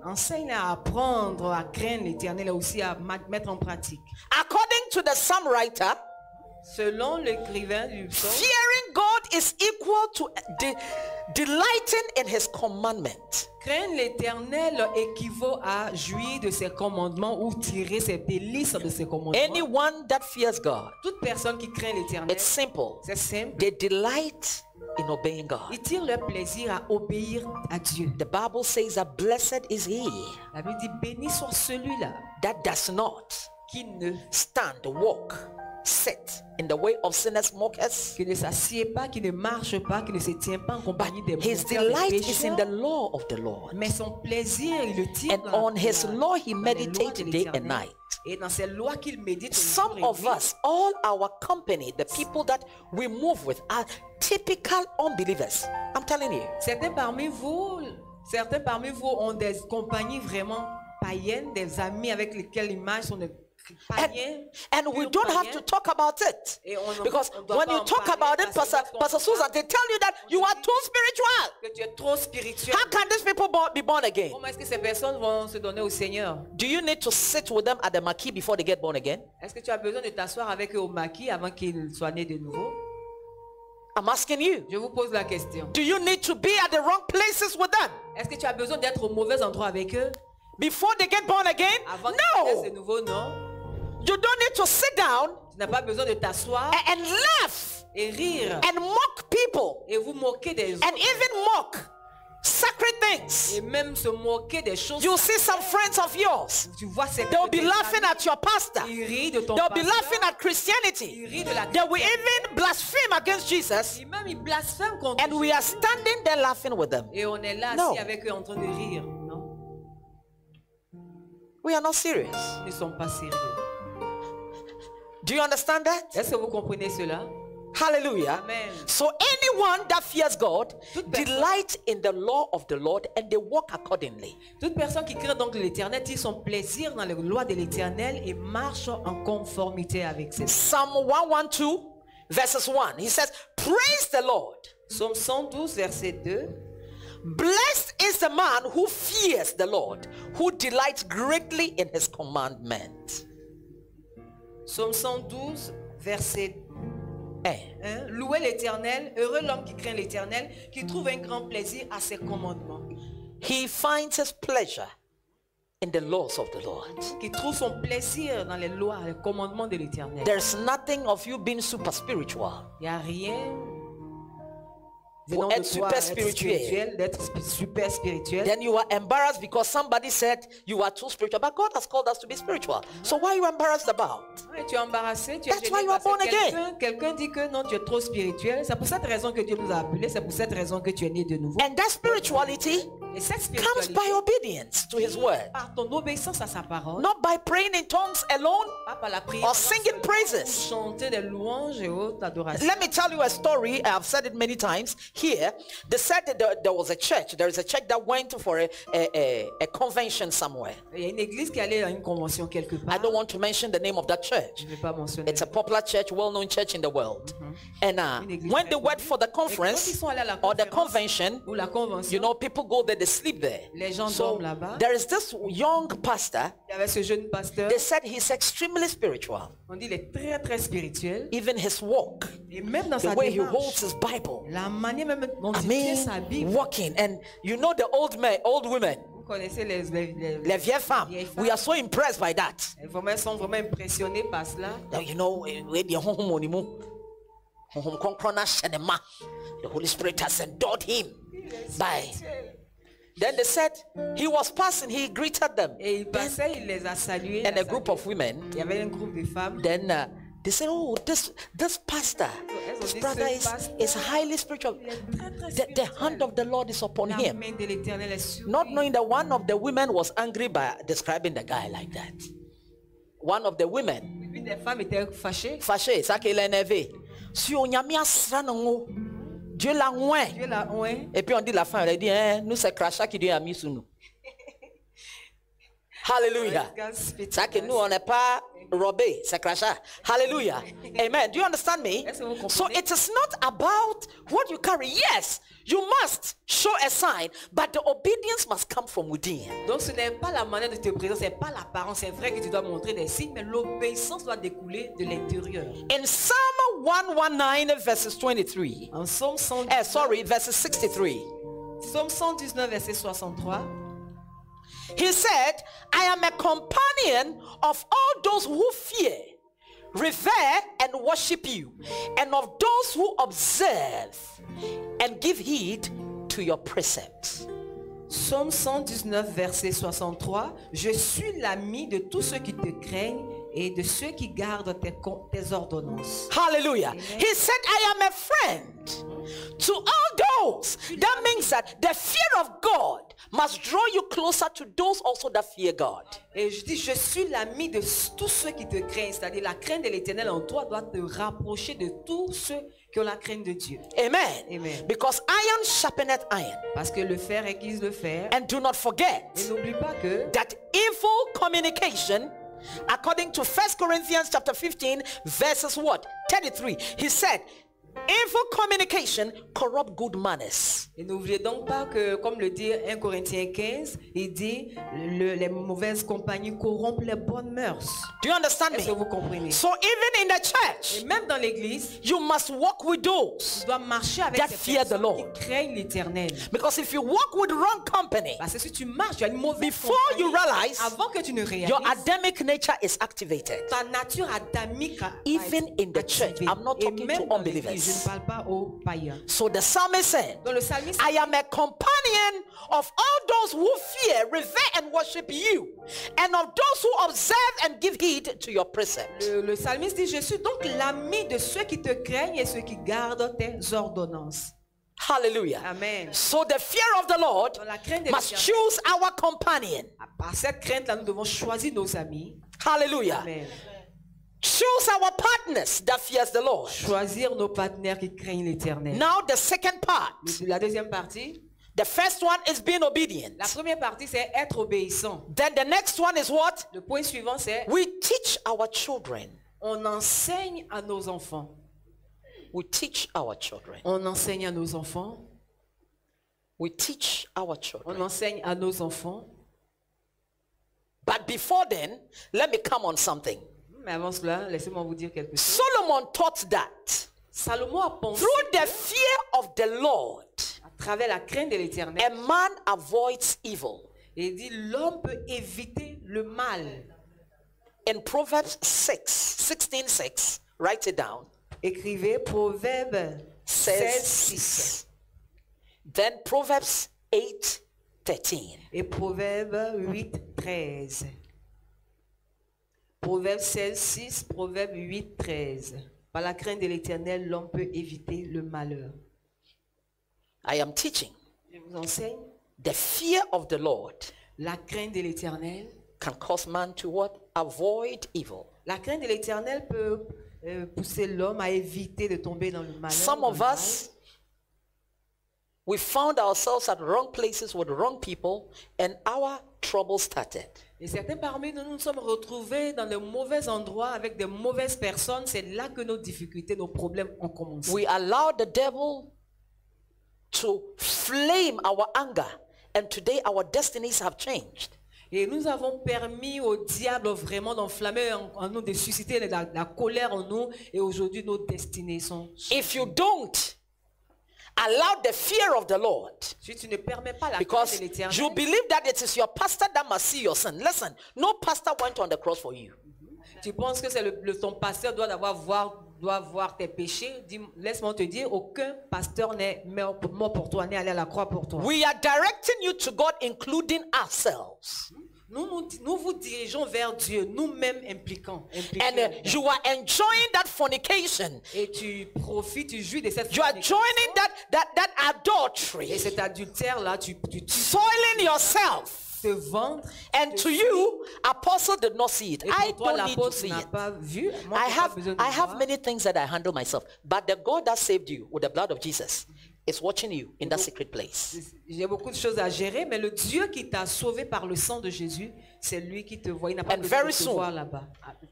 Enseigne à apprendre, à craindre l'Éternel et aussi à mettre en pratique. According to the psalm writer, Selon l'écrivain du psaume, fearing God is equal to delighting in his commandment. craindre l'Éternel équivaut à jouir de ses commandements ou tirer ses délices de ses commandements. Anyone that fears God, Toute personne qui craint l'Éternel, it's simple. c'est simple, They delight in obeying God. ils tirent leur plaisir à obéir à Dieu. The Bible says that blessed is he La Bible dit, béni soit celui-là that does not qui ne stand, walk, sit in the way of sinners, mockers. qui ne s'assied pas, qui ne marche pas, qui ne se tient pas en compagnie des His menteurs, des delight is in pécheurs. the law of the Lord. Mais son plaisir, il le tire And dans la- on his dans la- law he dans les lois meditates de day and l'Éternel. night. Et dans ces lois qu'il médite, Some of us, all our company, the people that we move with are typical unbelievers. I'm telling you. certains parmi vous ont des compagnies vraiment païennes, des amis avec lesquels ils marchent sont des païens. And we purs don't have païens. to talk about it. Et on Because doit when pas you en talk parler about it, parce que Pastor lorsqu'on Susan, parle, they tell you that you are too spiritual. que tu es trop spirituel. How can these people be born again? Comment est-ce que ces personnes vont se donner au Seigneur? Do you need to sit with them at the marquee before they get born again? Est-ce que tu as besoin de t'asseoir avec eux au maquis avant qu'ils soient nés de nouveau? I'm asking you. Je vous pose la question. Do you need to be at the wrong places with them Est-ce que tu as besoin d'être au mauvais endroit avec eux before they get born again? avant qu'ils naissent de No. nouveau? Non. You don't need to sit down Tu n'as pas besoin de t'asseoir and laugh et rire and mock people et vous moquer des autres and even mock sacred things. et même se moquer des choses. You see some friends of yours, Tu vois ces they'll be laughing at your pastor. Ils rient de ton They'll be pasteur. laughing at Christianity. Ils rient de la They will even blaspheme against Jesus. Et même ils blasphèment contre And we are standing there laughing with them. Et on est là No. assis avec eux en train de rire. Non, We are not serious. ils ne sont pas sérieux. Do you understand that? Est-ce que vous comprenez cela? Hallelujah. Amen. So anyone that fears God Toute personne- delight in the law of the Lord and they walk accordingly. Toute personne qui craint donc l'Éternel tire son plaisir dans les lois de l'Éternel et marche en conformité avec ses lois. Psalm 112 verses 1. He says, praise the Lord. Psaume 112, verset 2. Blessed is the man who fears the Lord, who delights greatly in his commandment. Psaume 112, verset Eh. 1. Louez l'Éternel, heureux l'homme qui craint l'Éternel, qui trouve un grand plaisir à ses commandements. He finds his pleasure in the laws of the Lord. Qui trouve son plaisir dans les lois, les commandements de l'Éternel. There's nothing of you being super spiritual. Il n'y a rien Pour venant être de toi, super être spirituel. d'être super spirituel. Then you are embarrassed because somebody said you are too spiritual. But God has called us to be spiritual. So why are you embarrassed about? Ouais, tu es embarrassé, tu es That's gêné why you are parce born que again. quelqu'un dit que non, tu es trop spirituel. C'est pour cette raison que Dieu nous a appelés. C'est pour cette raison que tu es né de nouveau. And that spirituality Et cette comes by spiritualité obedience to his word. par ton obéissance à sa parole, Not by praying in tongues alone. pas par la prière, or singing praises. ou chanter des louanges et haute adoration. Let me tell you a story. I've said it many times here. They said that there was a church. There is a church that went for a convention somewhere. Il y a une église qui allait à une convention quelque part. I don't want to mention the name of that church. Je ne vais pas mentionner. It's a popular church, well-known church in the world. And when they went for the Et quand ils conference sont allés à la or the conférence convention, ou la convention, you know, people go there, they sleep there. les gens So dorment là-bas. there is this young pastor. Il y avait ce jeune pasteur. They said he's extremely spiritual. On dit il est très très spirituel. Even his walk, Et même dans the sa way he démarche, holds his Bible. la manière même dont I il tient sa mean, Bible. walking. And you know the old men, old women, Vous connaissez les les vieilles femmes. vieilles We are so impressed by that. Elles sont vraiment impressionnées par cela. Now, you know, the Holy Spirit has endowed him by. Then they said he was passing, he greeted them. Et il passait, il les a salués. And a group of women. Il y avait un groupe de femmes. Then they said, oh, this pastor, this brother is highly spiritual. The hand of the Lord is upon La him. main de l'Éternel est sur Not lui. knowing that one of the women was angry by describing the guy like that. One of the women, Une des femmes était fâchée. fâché, ça qu'il a énervé. Si on y a mis un sranongo, Dieu l'a ouin. Dieu l'a oué. Et puis on dit la fin, elle a dit, hein, nous c'est crachat qui Dieu a mis sur nous. Hallelujah. Ça que nous on n'est pas robé, c'est crachat. Hallelujah. Amen. Do you understand me? Est-ce que vous comprenez? So it is not about what you carry. Yes, you must show a sign, but the obedience must come from within. Donc ce n'est pas la manière de te présenter, c'est pas l'apparence. C'est vrai que tu dois montrer des signes, mais l'obéissance doit découler de l'intérieur. In Psalm 119 verses 23. En Psaume 119, Verses 63. Psaume 119 verset 63. He said, I am a companion of all those who fear, revere, and worship you, and of those who observe and give heed to your precepts. Psaume 119 verset 63. Je suis l'ami de tous ceux qui te craignent et de ceux qui gardent tes ordonnances. Hallelujah. He said, I am a friend to all those. That means that the fear of God must draw you closer to those also that fear God. Et je dis, je suis l'ami de tous ceux qui te craignent. C'est-à-dire, la crainte de l'Éternel en toi doit te rapprocher de tous ceux qui ont la crainte de Dieu. Amen. Amen. Because iron sharpeneth iron. Parce que le fer aiguise le fer. And do not forget Et n'oublie pas que that evil communication, according to 1 Corinthians chapter 15 verses what? 33. He said, evil communication corrupt good manners. Et n'oubliez donc pas que, comme le dit 1 Corinthiens 15, il dit les mauvaises compagnies corrompent les bonnes mœurs. Do you understand Est-ce que me? vous comprenez? So even in the church, Et même dans l'église, you must walk with those. tu dois marcher avec That ces fear the personnes Lord. qui craignent l'Éternel. Because if you walk with wrong company, Parce que si tu marches, tu as une mauvaise before compagnie, you realize, avant que tu ne réalises, your Adamic nature is activated. ta nature adamique a Even été in the church, activée. I'm not Et talking même to dans l'église, unbelievers. je ne parle pas aux païens. So the psalmist said, Donc le psalmiste, I am a companion of all those who fear, revere, and worship you, and of those who observe and give heed to your precepts. le psalmiste dit, je suis donc l'ami de ceux qui te craignent et ceux qui gardent tes ordonnances. Hallelujah. Amen. So the fear of the Lord Dans la crainte de must l'Éternel, choose our companion. par cette crainte-là, nous devons choisir nos amis. Hallelujah. Amen. Choose our partners that fears the Lord. Choisir nos partenaires qui craignent l'Éternel. Now the second part. La deuxième partie, The first one is being obedient. la première partie, c'est être obéissant. Then the next one is what? Le point suivant, c'est We teach our children. on enseigne à nos enfants. We teach our children. On enseigne à nos enfants. We teach our On children. enseigne à nos enfants. But before then, let me come on something. Mais avant cela, laissez-moi vous dire quelque chose. Solomon taught that Salomon a pensé through the fear of the Lord, à travers la crainte de a l'Éternel. man avoids evil. Et il dit, l'homme peut éviter le mal. In Proverbs 16:6, write it down. Écrivez Proverbe 16, 6 Then Proverbs 8:13. et Proverbe 8, 13. Proverbe 16, 6, Proverbe 8, 13. Par la crainte de l'Éternel, l'homme peut éviter le malheur. I am teaching. Je vous enseigne. The fear of the Lord La crainte de l'Éternel. can cause man to what? Avoid evil. La crainte de l'Éternel peut pousser l'homme à éviter de tomber dans le malheur. Some dans of le mal. us, we found ourselves at wrong places with wrong people and our trouble started. Et certains parmi nous, nous sommes retrouvés dans de mauvais endroits avec de mauvaises personnes. C'est là que nos difficultés, nos problèmes ont commencé. We allowed the devil to flame our anger, and today our destinies have changed. Et nous avons permis au diable vraiment d'enflammer en nous, de susciter la colère en nous. Et aujourd'hui, nos destinées sont... If you don't allow the fear of the Lord, Si tu ne permets pas la crainte because de l'Éternel, you believe that it is your pastor that must see your sin. Listen, no pastor went on the cross for you. tu penses que c'est ton pasteur doit voir tes péchés. Laisse-moi te dire, aucun pasteur n'est mort pour toi, n'est allé à la croix pour toi. We are directing you to God, including ourselves. Nous vous dirigeons vers Dieu, nous-mêmes impliqués. And you are enjoying that fornication. Et tu profites, tu jouis de cette You are fornication. joining that Et adultery, cet adultère-là, tu soiling yourself. te vendre. And to you, apostle did not see it. Et I pour toi, don't need to l'apôtre see n'a it. pas vu. Moi, I j'ai pas besoin de have voir. many things that I handle myself, but the God that saved you with the blood of Jesus is watching you in that secret place. J'ai beaucoup de choses à gérer, mais le Dieu qui t'a sauvé par le sang de Jésus, c'est lui qui te voit. Il n'a pas And besoin very de te soon, voir là-bas.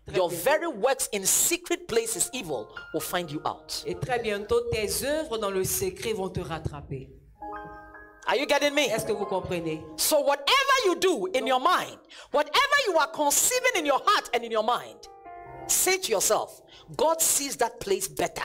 Très Your bientôt. very works in secret places evil will find you out. Et très bientôt, tes œuvres dans le secret vont te rattraper. Are you getting me? Est-ce que vous comprenez? So whatever you do in your mind, whatever you are conceiving in your heart and in your mind, say to yourself, God sees that place better.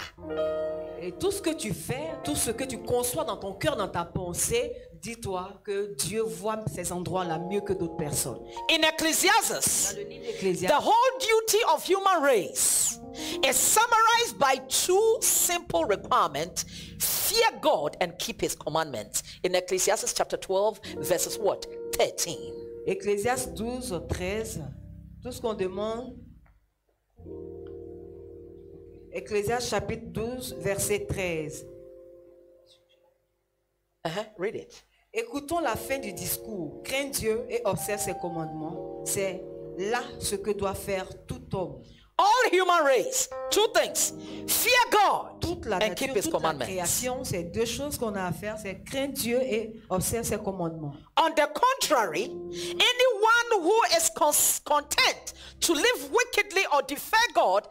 Et tout ce que tu fais, tout ce que tu conçois dans ton cœur, dans ta pensée, dis-toi que Dieu voit ces endroits-là mieux que d'autres personnes. In Ecclesiastes, Dans le livre the d'Ecclésiaste, whole duty of human race is summarized by two simple requirements: fear God and keep his commandments. In Ecclesiastes chapter 12, verses what? 13. Ecclésiaste 12, 13, tout ce qu'on demande. Ecclésiaste chapitre 12, verset 13. Read it. Écoutons la fin du discours. Crains Dieu et observe ses commandements. C'est là ce que doit faire tout homme. All human race, two things: fear God Toute la and keep nature, his toute la commandments. création, c'est deux choses qu'on a à faire. C'est craindre Dieu et observe ses commandements. On the contrary, anyone who is content to live wickedly or defy God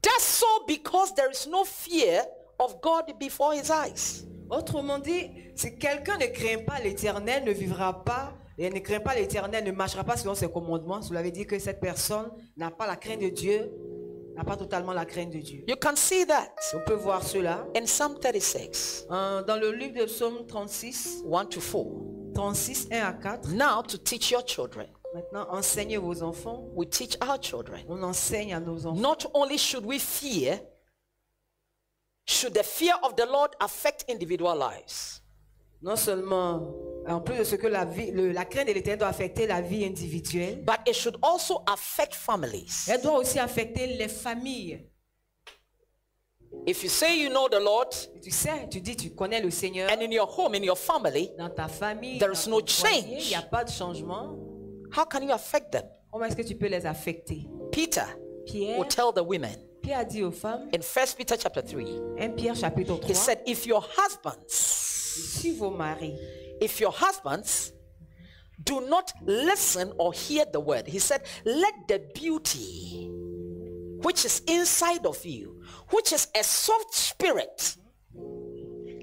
does so because there is no fear of God before his eyes. Autrement dit, si quelqu'un ne craint pas l'Éternel, ne vivra pas, et ne craint pas l'Éternel, ne marchera pas selon ses commandements, cela veut dire que cette personne n'a pas la crainte de Dieu, n'a pas totalement la crainte de Dieu. You can see that On peut voir cela in Psalm 36, dans le livre de Psaume 36, 1 to 4. 36, 1 à 4. Now, to teach your children, Maintenant, enseignez vos enfants. we teach our children. On enseigne à nos enfants. Not only should we fear, should the fear of the Lord affect individual lives. Non seulement, en plus de ce que la crainte de l'Éternel doit affecter la vie individuelle, But it should also affect families. elle doit aussi affecter les familles. If you say you know the Lord, Tu sais, tu dis, tu connais le Seigneur. and in your home, in your family, Dans ta famille, There dans is ton no foyer, change. il n'y a pas de changement. how can you affect them? Comment est-ce que tu peux les affecter? Peter Pierre, will tell the women Pierre a dit aux femmes, in 1 Peter chapter 3, 1 Pierre chapitre 3, he said, if your husbands si vos maris do not listen or hear the word, he said, let the beauty which is inside of you, which is a soft spirit,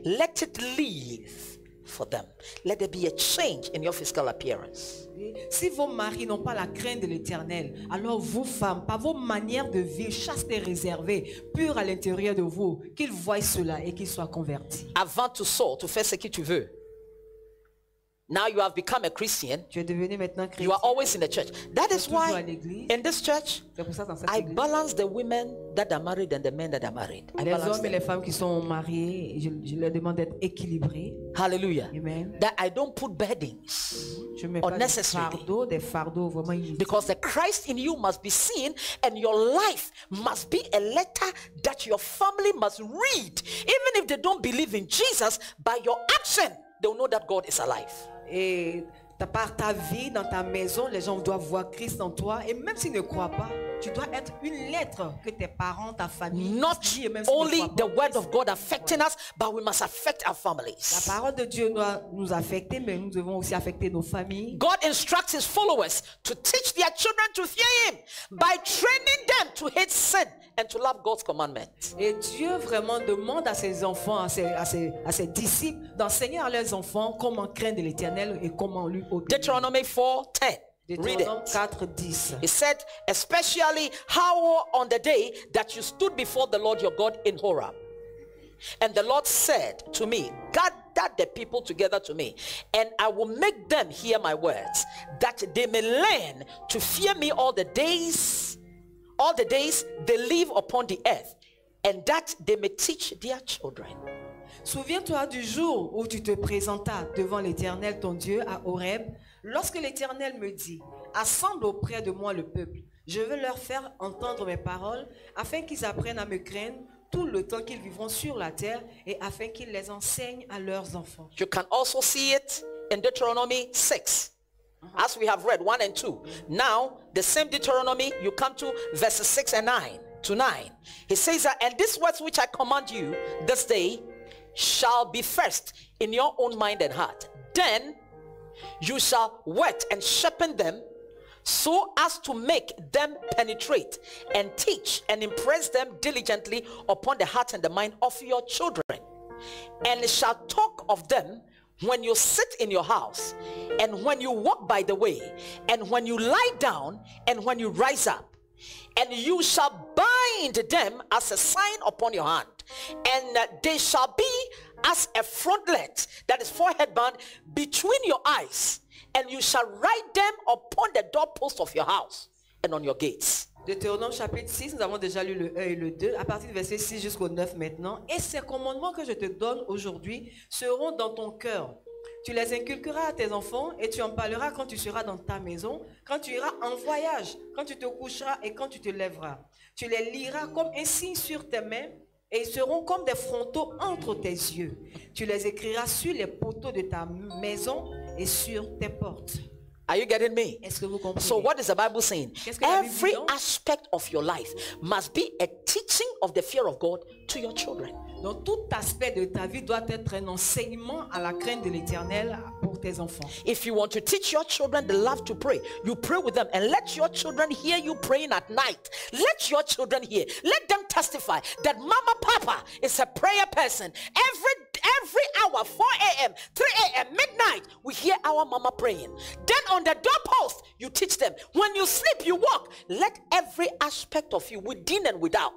let it live for them. Let there be a change in your physical appearance. si vos maris n'ont pas la crainte de l'Éternel, alors vous femmes, par vos manières de vivre, chaste et réservée, pure à l'intérieur de vous, qu'ils voient cela et qu'ils soient convertis. Avant tout ça, tu fais ce que tu veux. Now you have become a Christian. Tu es devenu maintenant chrétien. You are always in the church. That is toujours à why l'église. in this church, C'est pour ça dans cette I église, balance the women that are married and the men that are married. I les balance hommes et them. les femmes qui sont mariés, je leur demande d'être équilibrés. Hallelujah. Amen. That I don't put burdens Je ne mets pas unnecessarily. des fardeaux vraiment inutiles. Because the Christ in you must be seen and your life must be a letter that your family must read. Even if they don't believe in Jesus, by your action, they'll know that God is alive. Et par ta vie, dans ta maison, les gens doivent voir Christ en toi. Et même s'ils ne croient pas, tu dois être une lettre que tes parents, ta famille... Not lisent, même s'ils ne only croient the pas. word of God affecting us, but we must affect our La families. parole de Dieu doit nous affecter, mais nous devons aussi affecter nos familles. God instructs his followers to teach their children to fear him by training them to hate sin and to love God's commandments. Et Dieu vraiment demande à ses enfants, à ses disciples, d'enseigner à leurs enfants comment craindre l'Éternel et comment lui obéir. Deuteronomy 4:10. Read Deutéronome it. 4:10. It said, especially how on the day that you stood before the Lord your God in Horeb. And the Lord said to me, gather the people together to me, and I will make them hear my words, that they may learn to fear me all the days they live upon the earth, and that they may teach their children. Souviens-toi du jour où tu te présentas devant l'Éternel ton Dieu à Horeb, lorsque l'Éternel me dit, assemble auprès de moi le peuple, je veux leur faire entendre mes paroles, afin qu'ils apprennent à me craindre tout le temps qu'ils vivront sur la terre, et afin qu'ils les enseignent à leurs enfants. You can also see it in Deuteronomy 6. As we have read 1 and 2. Now, the same Deuteronomy, you come to verses 6 and 9 to 9. He says that, and these words which I command you this day shall be first in your own mind and heart. Then you shall wet and sharpen them so as to make them penetrate and teach and impress them diligently upon the heart and the mind of your children. And shall talk of them when you sit in your house, and when you walk by the way, and when you lie down, and when you rise up. And you shall bind them as a sign upon your hand, and they shall be as a frontlet, that is forehead band, between your eyes, and you shall write them upon the doorpost of your house and on your gates. Deutéronome chapitre 6, nous avons déjà lu le 1 et le 2, à partir du verset 6 jusqu'au 9 maintenant. Et ces commandements que je te donne aujourd'hui seront dans ton cœur. Tu les inculqueras à tes enfants et tu en parleras quand tu seras dans ta maison, quand tu iras en voyage, quand tu te coucheras et quand tu te lèveras. Tu les liras comme un signe sur tes mains et ils seront comme des frontaux entre tes yeux. Tu les écriras sur les poteaux de ta maison et sur tes portes. Are you getting me? Est-ce que vous comprenez? So what is the Bible saying? Qu'est-ce que la Bible Every dit donc? aspect of your life must be a teaching of the fear of God to your children. Donc tout aspect de ta vie doit être un enseignement à la crainte de l'Éternel pour tes enfants. If you want to teach your children the love to pray, you pray with them and let your children hear you praying at night. Let your children hear. Let them testify that Mama Papa is a prayer person. Every hour, 4 a.m., 3 a.m., midnight, we hear our mama praying. Then on the doorpost, you teach them. When you sleep, you walk. Let every aspect of you, within and without,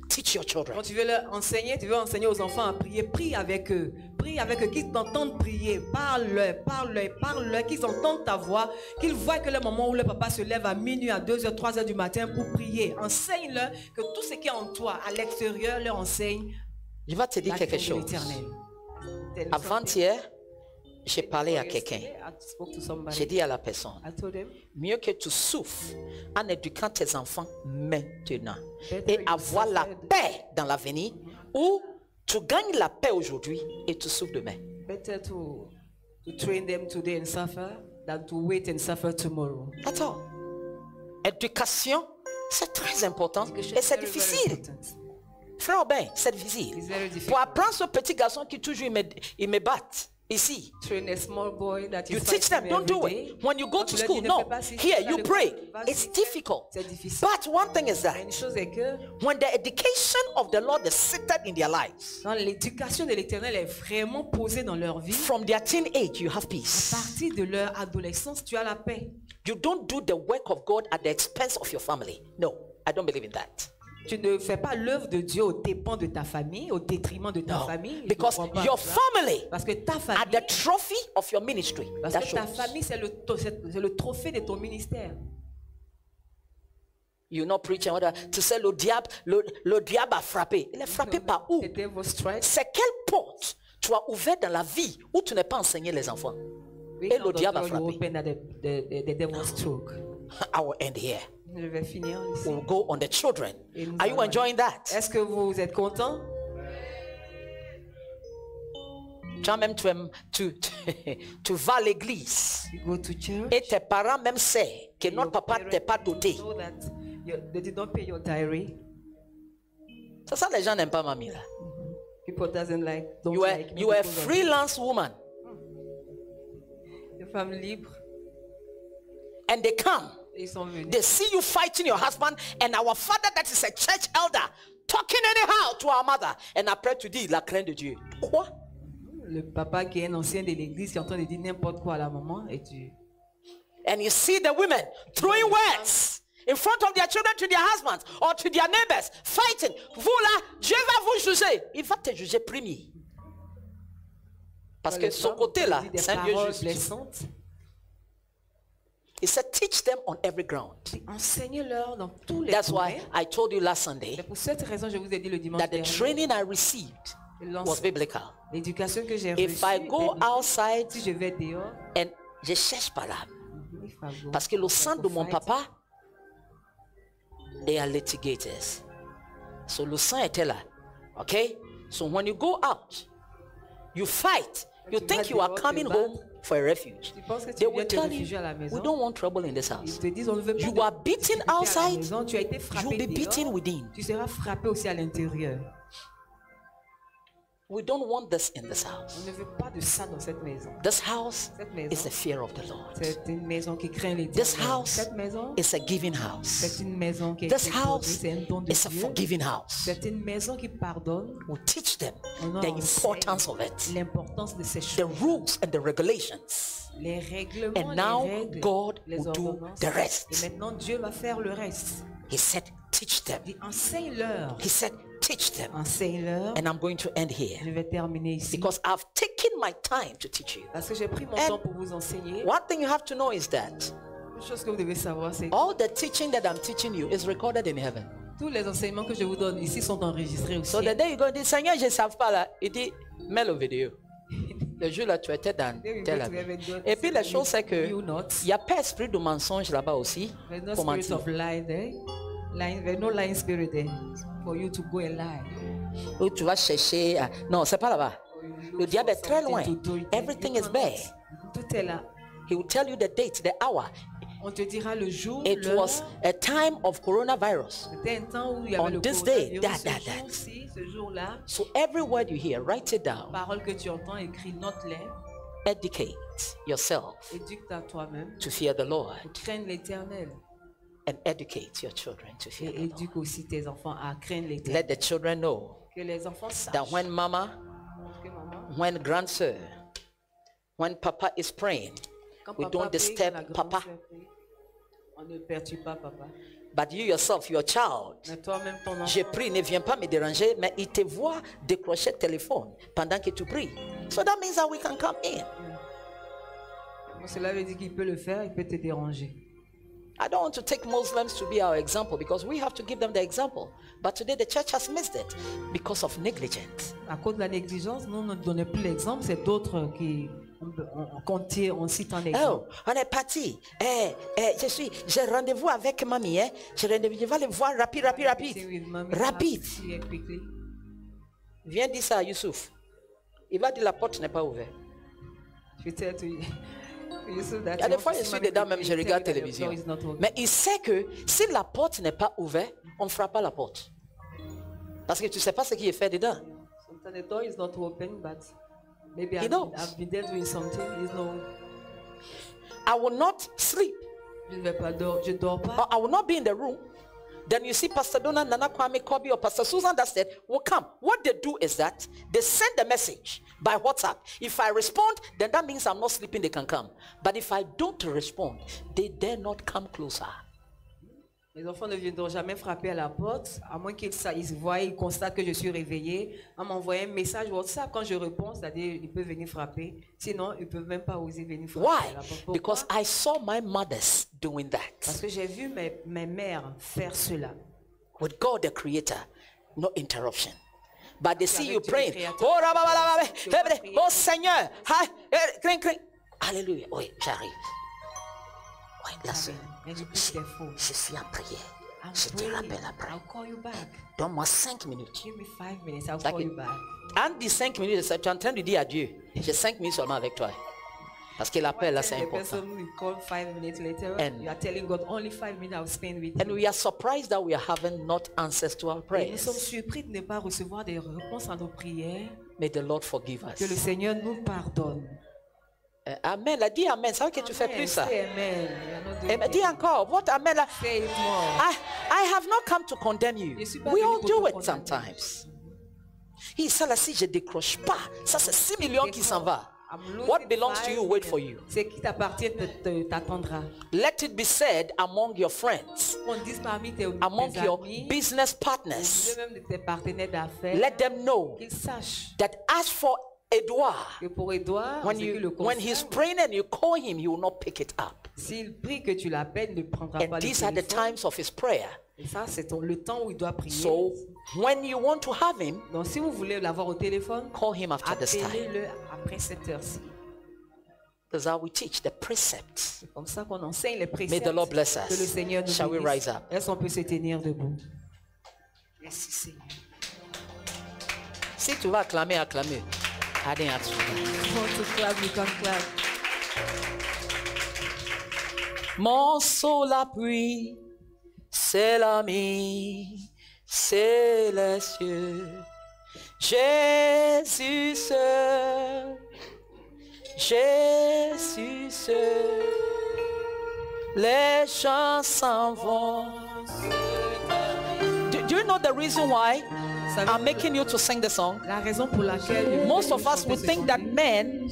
teach your children. Quand tu veux leur enseigner, tu veux enseigner aux enfants à prier, prie avec eux. Prie avec eux, qu'ils t'entendent prier. Parle-leur, qu'ils entendent ta voix, qu'ils voient que le moment où le papa se lève à minuit, à 2h, 3h du matin pour prier. Enseigne-leur que tout ce qui est en toi, à l'extérieur, leur enseigne. Je vais te dire quelque chose. Avant-hier, j'ai parlé à quelqu'un. J'ai dit à la personne, mieux que tu souffres en éduquant tes enfants maintenant et avoir la paix dans l'avenir, ou tu gagnes la paix aujourd'hui et tu souffres demain. Better to train them today and suffer than to wait and suffer tomorrow. Attends. Éducation, c'est très important et c'est difficile. Frère Ben, c'est difficile. Pour apprendre ce petit garçon qui toujours il me bat ici. Train a small boy that You teach them, don't do it. When you go to school, no. Here, you pray. It's difficult. But one thing is that Une chose est que when the education of the Lord is seated in their lives, dans l'éducation de l'Éternel est vraiment posée dans leur vie, from their teenage, you have à peace. partir de leur adolescence, tu as la paix. You don't do the work of God at the expense of your family. No, I don't believe in that. Tu ne fais pas l'œuvre de Dieu au dépens de ta famille, au détriment de ta No, famille. Je because comprends pas your cela. family Parce que ta are famille, the trophy of your ministry. parce That que ta shows. famille c'est le trophée de ton ministère. You're not preaching to say le diable a frappé. Il est frappé par où? The devil strikes. C'est quelle porte tu as ouvert dans la vie où tu n'es pas enseigné les enfants? Et le diable a frappé. The devil struck. I will end here. Je vais finir ici. We'll go on the children. Et nous Are you allons- enjoying that? Est-ce que vous êtes content? Toi-même, tu vas à l'église. You go to church. Et tes parents même savent que notre papa ne t'est pas doté. Know that they did not pay your diary. C'est ça, les gens n'aiment pas mamie là. People doesn't like. Don't You are, like me you are a because of freelance woman. Les femmes libres, And they come. ils sont venus. They see you fighting your husband, and our father that is a church elder talking anyhow to our mother. And après tu dis la crainte de Dieu. Quoi? Le papa qui est un ancien de l'église qui est en train de dire n'importe quoi à la maman et tu. And you see the women throwing words in front of their children to their husbands or to their neighbors, fighting. Vous là, Dieu va vous juger. Il va te juger premier. Parce que Les ce femmes côté-là, disent des c'est un Dieu paroles juste. blessantes. He said, teach them on every ground. Enseigne-leur dans tous les That's why domaines. I told you last Sunday C'est pour cette raison que je vous ai dit le dimanche that the dernier. training I received was biblical. L'éducation que j'ai If reçue. I go est outside si je vais dehors, and je cherche pas là, il faut go. parce que le sang de mon Fight. papa, they are litigators. So le sang était là. Okay? So when you go out, you fight. You Tu think vas you are dehors, coming te home battre. for a refuge. Tu penses que tu They viens will te tell réfugier à la you, maison. we don't want trouble in this Ils house. te disent on ne veut pas You de are beaten difficulté à la outside, maison. Tu as été frappé you'll be beaten dehors, within. tu seras frappé aussi à l'intérieur. We don't want this in this house. On ne veut pas de ça dans cette maison. This house Cette is maison, the fear of the Lord. c'est une maison qui craint les This dieux. house Cette maison, is a giving house. c'est une maison qui est This house c'est un don de is a Dieu. forgiving house. C'est une maison qui pardonne. We teach them On the enseigne importance of it, l'importance de ces the choses. rules and the regulations. Les règlements, And now les règles, God les will do ordonnances. the rest. Et maintenant, Dieu va faire le reste. He said, teach them. Il dit, enseigne-leur. He said, teach them. Enseigne-leur. And I'm going to end here Je vais terminer ici. because I've taken my time to teach you. Parce que j'ai pris mon And temps pour vous enseigner. One thing you have to know is that Une chose que vous devez savoir, c'est que all the teaching that I'm teaching you is recorded in heaven. tous les enseignements que je vous donne ici sont enregistrés au So ciel. the day you go, dit, Seigneur, je ne sais pas là, il dit, mets le vidéo. Le jour là, tu étais dans Then we tel go to avis. heaven, God Et puis la chose c'est que you not. il n'y a pas esprit de mensonge là-bas aussi There's no pour spirit mentir. of lie there. Lying, there's no lying spirit there for you to go and lie. Où tu vas chercher. Non, c'est pas là-bas. Or you Le look diable for est très something loin. to do, you Everything is cannot. there. Tout est là. He will tell you the date, the hour. On te dira le jour, It l'heure. was a time of coronavirus. C'était un temps où il y On avait le this day, coronavirus. that. Ce jour-ci, ce jour-là, So every word you hear, write it down. parole que tu entends, écris, note-les, Educate yourself éduque-toi toi-même to fear the Lord pour craindre l'éternel. and educate your children to fear Et the Lord. éduque aussi tes enfants à craindre l'éternel. Let the children know Que les enfants sachent that when mama, que maman, when grandsir, when papa is praying, quand we papa don't prie, disturb quand la grande papa. sœur prie, on ne perturbe pas papa. But you yourself, your child, Mais toi-même, ton enfant, je prie, ne viens pas me déranger, mais il te voit décrocher le téléphone pendant que tu pries. So that means that we can come in. cela veut dire qu'il peut le faire, il peut te déranger. I don't want to take Muslims to be our example because we have to give them the example. But today the church has missed it because of negligence. À cause de la négligence, nous ne donnons plus l'exemple, c'est d'autres qui on cite en exemple. Oh, on est parti. J'ai rendez-vous avec mamie. Je vais aller voir rapide. Rapide. Viens dire ça à Youssouf. Il va dire la porte n'est pas ouverte. Il y a des fois, je suis dedans, même je regarde la télévision. Mais il sait que si la porte n'est pas ouverte, on ne fera pas la porte. Parce que tu ne sais pas ce qui est fait dedans. Sometimes the door is not open, but maybe He knows. I've been there doing something. He's no, I will not sleep. je ne vais pas dormir, je dors pas. Or I will not be in the room. Then you see Pastor Donna, Nana Kwame Kobe, or Pastor Susan that said will come. What they do is that they send the message by WhatsApp. If I respond, then that means I'm not sleeping, they can come. But if I don't respond, they dare not come closer. Les enfants ne viendront jamais frapper à la porte, à moins qu'ils voient, ils constatent que je suis réveillé. En m'envoyant un message WhatsApp, quand je réponds, c'est-à-dire ils peuvent venir frapper. Sinon, ils ne peuvent même pas oser venir frapper à Why? la porte. Pourquoi? Because I saw my mothers doing Parce that. que j'ai vu mes mères faire cela. With God the Creator, no interruption. But they see Avec you Dieu, praying. le Créateur. Oh, rabababababé, Tu vas hebede, prier. oh Seigneur. Cling, cling. Alléluia. Oui, j'arrive. Oui, là, Amen. And you put their phone. je suis en prière. Je te rappelle après. I'll call you back. Donne-moi 5 minutes. Give me 5 minutes. I'll Like call it- you back. En 5 minutes, tu es en train de dire adieu. J'ai 5 minutes seulement avec toi. Parce que l'appel là, c'est The important. person will call 5 minutes later. And- You are telling God only 5 minutes I'll spend with And you. we are surprised that we are having not answers to our Et nous sommes prayers. surpris de ne pas recevoir des réponses à nos prières. May the Lord forgive Que le us. Seigneur nous pardonne. Amen. Là, dis Amen. Ça veut que tu fais Amen. plus ça. Say amen. You are not doing Amen. it. Dis encore. What Amen là? Say it more. I have not come to condemn you. Je suis pas We venu all pour do te it condamner. sometimes. Ça là, si je décroche pas, ça c'est 6 millions qui s'en va. I'm losing What belongs to 5 you, wait minutes. for you. Ce qui t'appartient t'attendra. Let it be said among your friends, On dit parmi tes among tes your amis, business partners. même de tes partenaires d'affaires, Let them know qu'ils sachent that as for Edouard, que pour Edouard, when ce qui le he's concerne, praying and you call him, he will not pick it up. s'il prie que tu l'appelles, il ne prendra pas And le these are the téléphone. times of his prayer. Et ça, c'est le temps où il doit prier. So when you want to have him, Donc, si vous voulez l'avoir au téléphone, call him after this time. appelez-le après cette heure-ci. That's how we teach the precepts. C'est comme ça qu'on enseigne les préceptes. May the Lord bless Que le us. Seigneur nous Shall we bénisse. rise up? Est-ce qu'on peut se tenir debout? Merci Seigneur. Si tu vas acclamer, acclamer. I didn't ask you that. You want to clap, you can clap. Mon seul appui, c'est l'ami célestieux. Jésus seul, Jésus seul. Les gens s'en vont. Do you know the reason why I'm making you to sing the song? La raison pour laquelle Most of us would think that men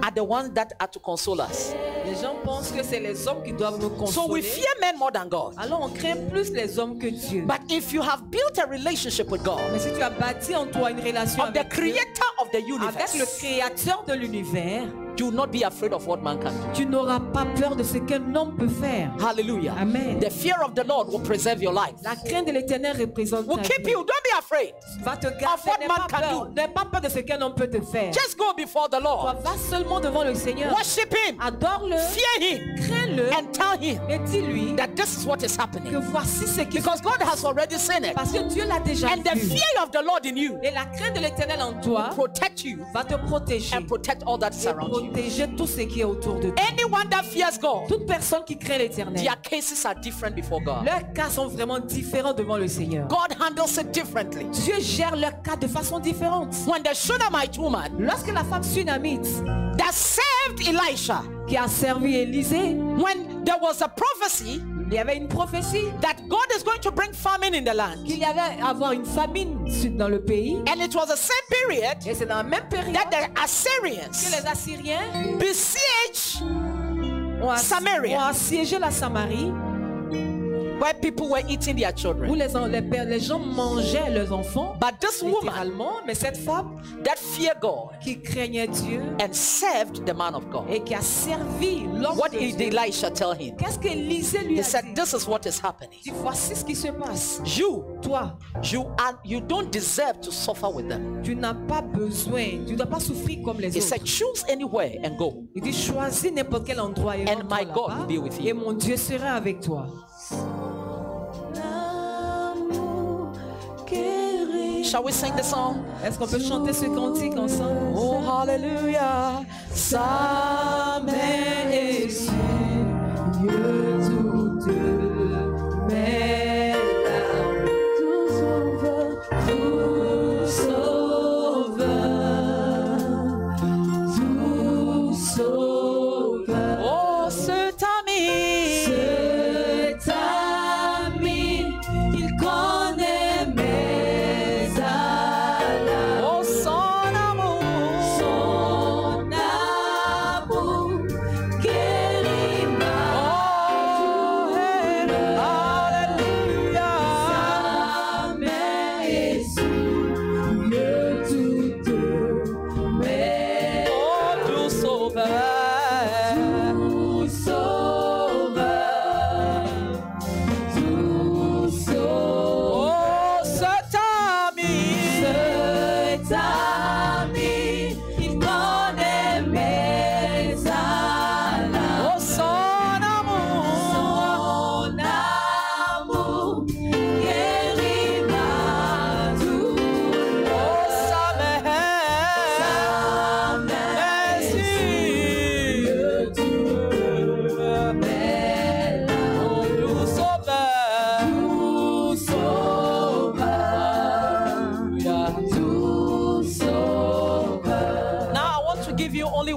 are the ones that are to console us. les gens pensent que c'est les hommes qui doivent nous consoler. So we fear men more than God. Alors on craint plus les hommes que Dieu. But if you have built a relationship with God, Mais si tu as bâti en toi une relation of the avec Dieu, creator of the avec le universe, créateur de l'univers, you will not be afraid of what man can do. tu n'auras pas peur de ce qu'un homme peut faire. Hallelujah. Amen. The fear of the Lord will preserve your life. La crainte de l'éternel représente Will ta keep vie. you. Don't be afraid. Va te Of garder. what N'aie man pas can peur. do. N'aie pas peur de ce qu'un homme peut te faire. Just go before the Toi, Lord. va seulement devant le Seigneur. Worship him. Adore-le. Fear him. Crains-le. And tell him Et dis-lui that this is what is que happening. voici ce qui Because God has already seen it. parce que Dieu l'a déjà And the vu. fear of the Lord in you Et la crainte de l'éternel en toi protect you va te protéger. and protect all that Et surrounds you. protéger tout ce qui est autour de toi. Anyone that fears God, Toute personne qui craint l'éternel, their cases are different before God. leurs cas sont vraiment différents devant le Seigneur. God handles it differently. Dieu gère leurs cas de façon différente. When the Shunammite woman Lorsque la femme sunamite that served Elisha, qui a servi Élisée, when there was a prophecy il y avait une prophétie that God is going to bring famine in the land, qu'il y avait à avoir une famine dans le pays. and it was the same period Et c'est dans la même période that the que Assyrians les Assyriens besieged ont Samaria. ont assiégé la Samarie, where people were eating their où children. les gens mangeaient leurs enfants, But this woman littéralement. Mais cette femme that feared God qui craignait Dieu and served the man of God, et qui a servi l'homme what de did Dieu, Elisha tell him? qu'est-ce qu'Élisée lui He a said, dit? this is what is happening. Dit, voici ce qui se passe. Toi, Toi, you don't deserve to suffer with them. tu n'as pas besoin, tu ne dois pas souffrir comme les He autres. said, choose anywhere and go. Il dit, choisis n'importe quel endroit et And rends-toi my God là-bas, will be with you. et mon Dieu sera avec toi. Shall we sing the song? Est-ce qu'on peut chanter ce cantique ensemble? Oh, hallelujah. Sa main est sur Dieu toute mes larmes, tout sauveur, tout sauveur, tout sauveur. Oh, cet ami. Cet ami, il connaît mes alarmes. Oh, son amour. Son amour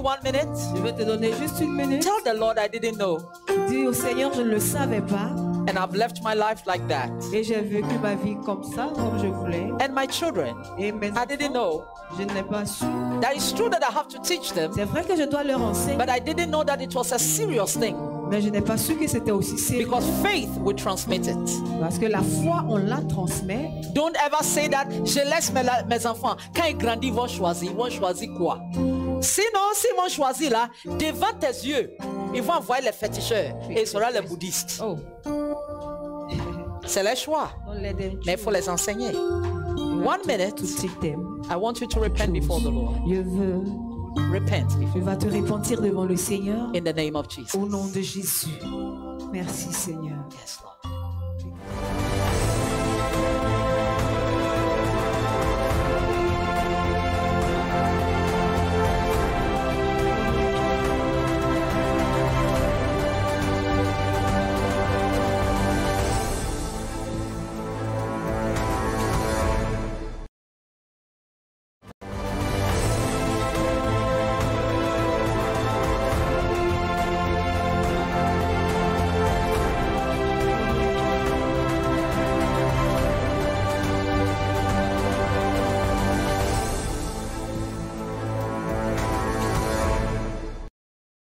you 1 minute. Je vais te donner juste 1 minute. Tell the Lord I didn't know. Dis au Seigneur, je ne le savais pas. And I've left my life like that. Et j'ai vécu ma vie comme ça, comme je voulais. And my children, Et mes I didn't know. je ne l'ai pas su. That is true that I have to teach them, C'est vrai que je dois leur enseigner, but I didn't know that it was a serious thing. mais je n'ai pas su que c'était aussi sérieux. Because faith will transmit it. Parce que la foi, on la transmet. Don't ever say that, je laisse mes enfants. Quand ils grandissent, ils vont choisir. Ils vont choisir quoi? Sinon, s'ils vont choisir là, devant tes yeux, ils vont envoyer les féticheurs et ils seront les bouddhistes. Oh, C'est leur choix. don't let them Mais il faut les enseigner. 1 minute. to teach them. I want you to repent before the Lord. Je veux, Repent tu vas te repentir devant le Seigneur in the name of Jesus. au nom de Jésus. Merci Seigneur. Yes, Lord.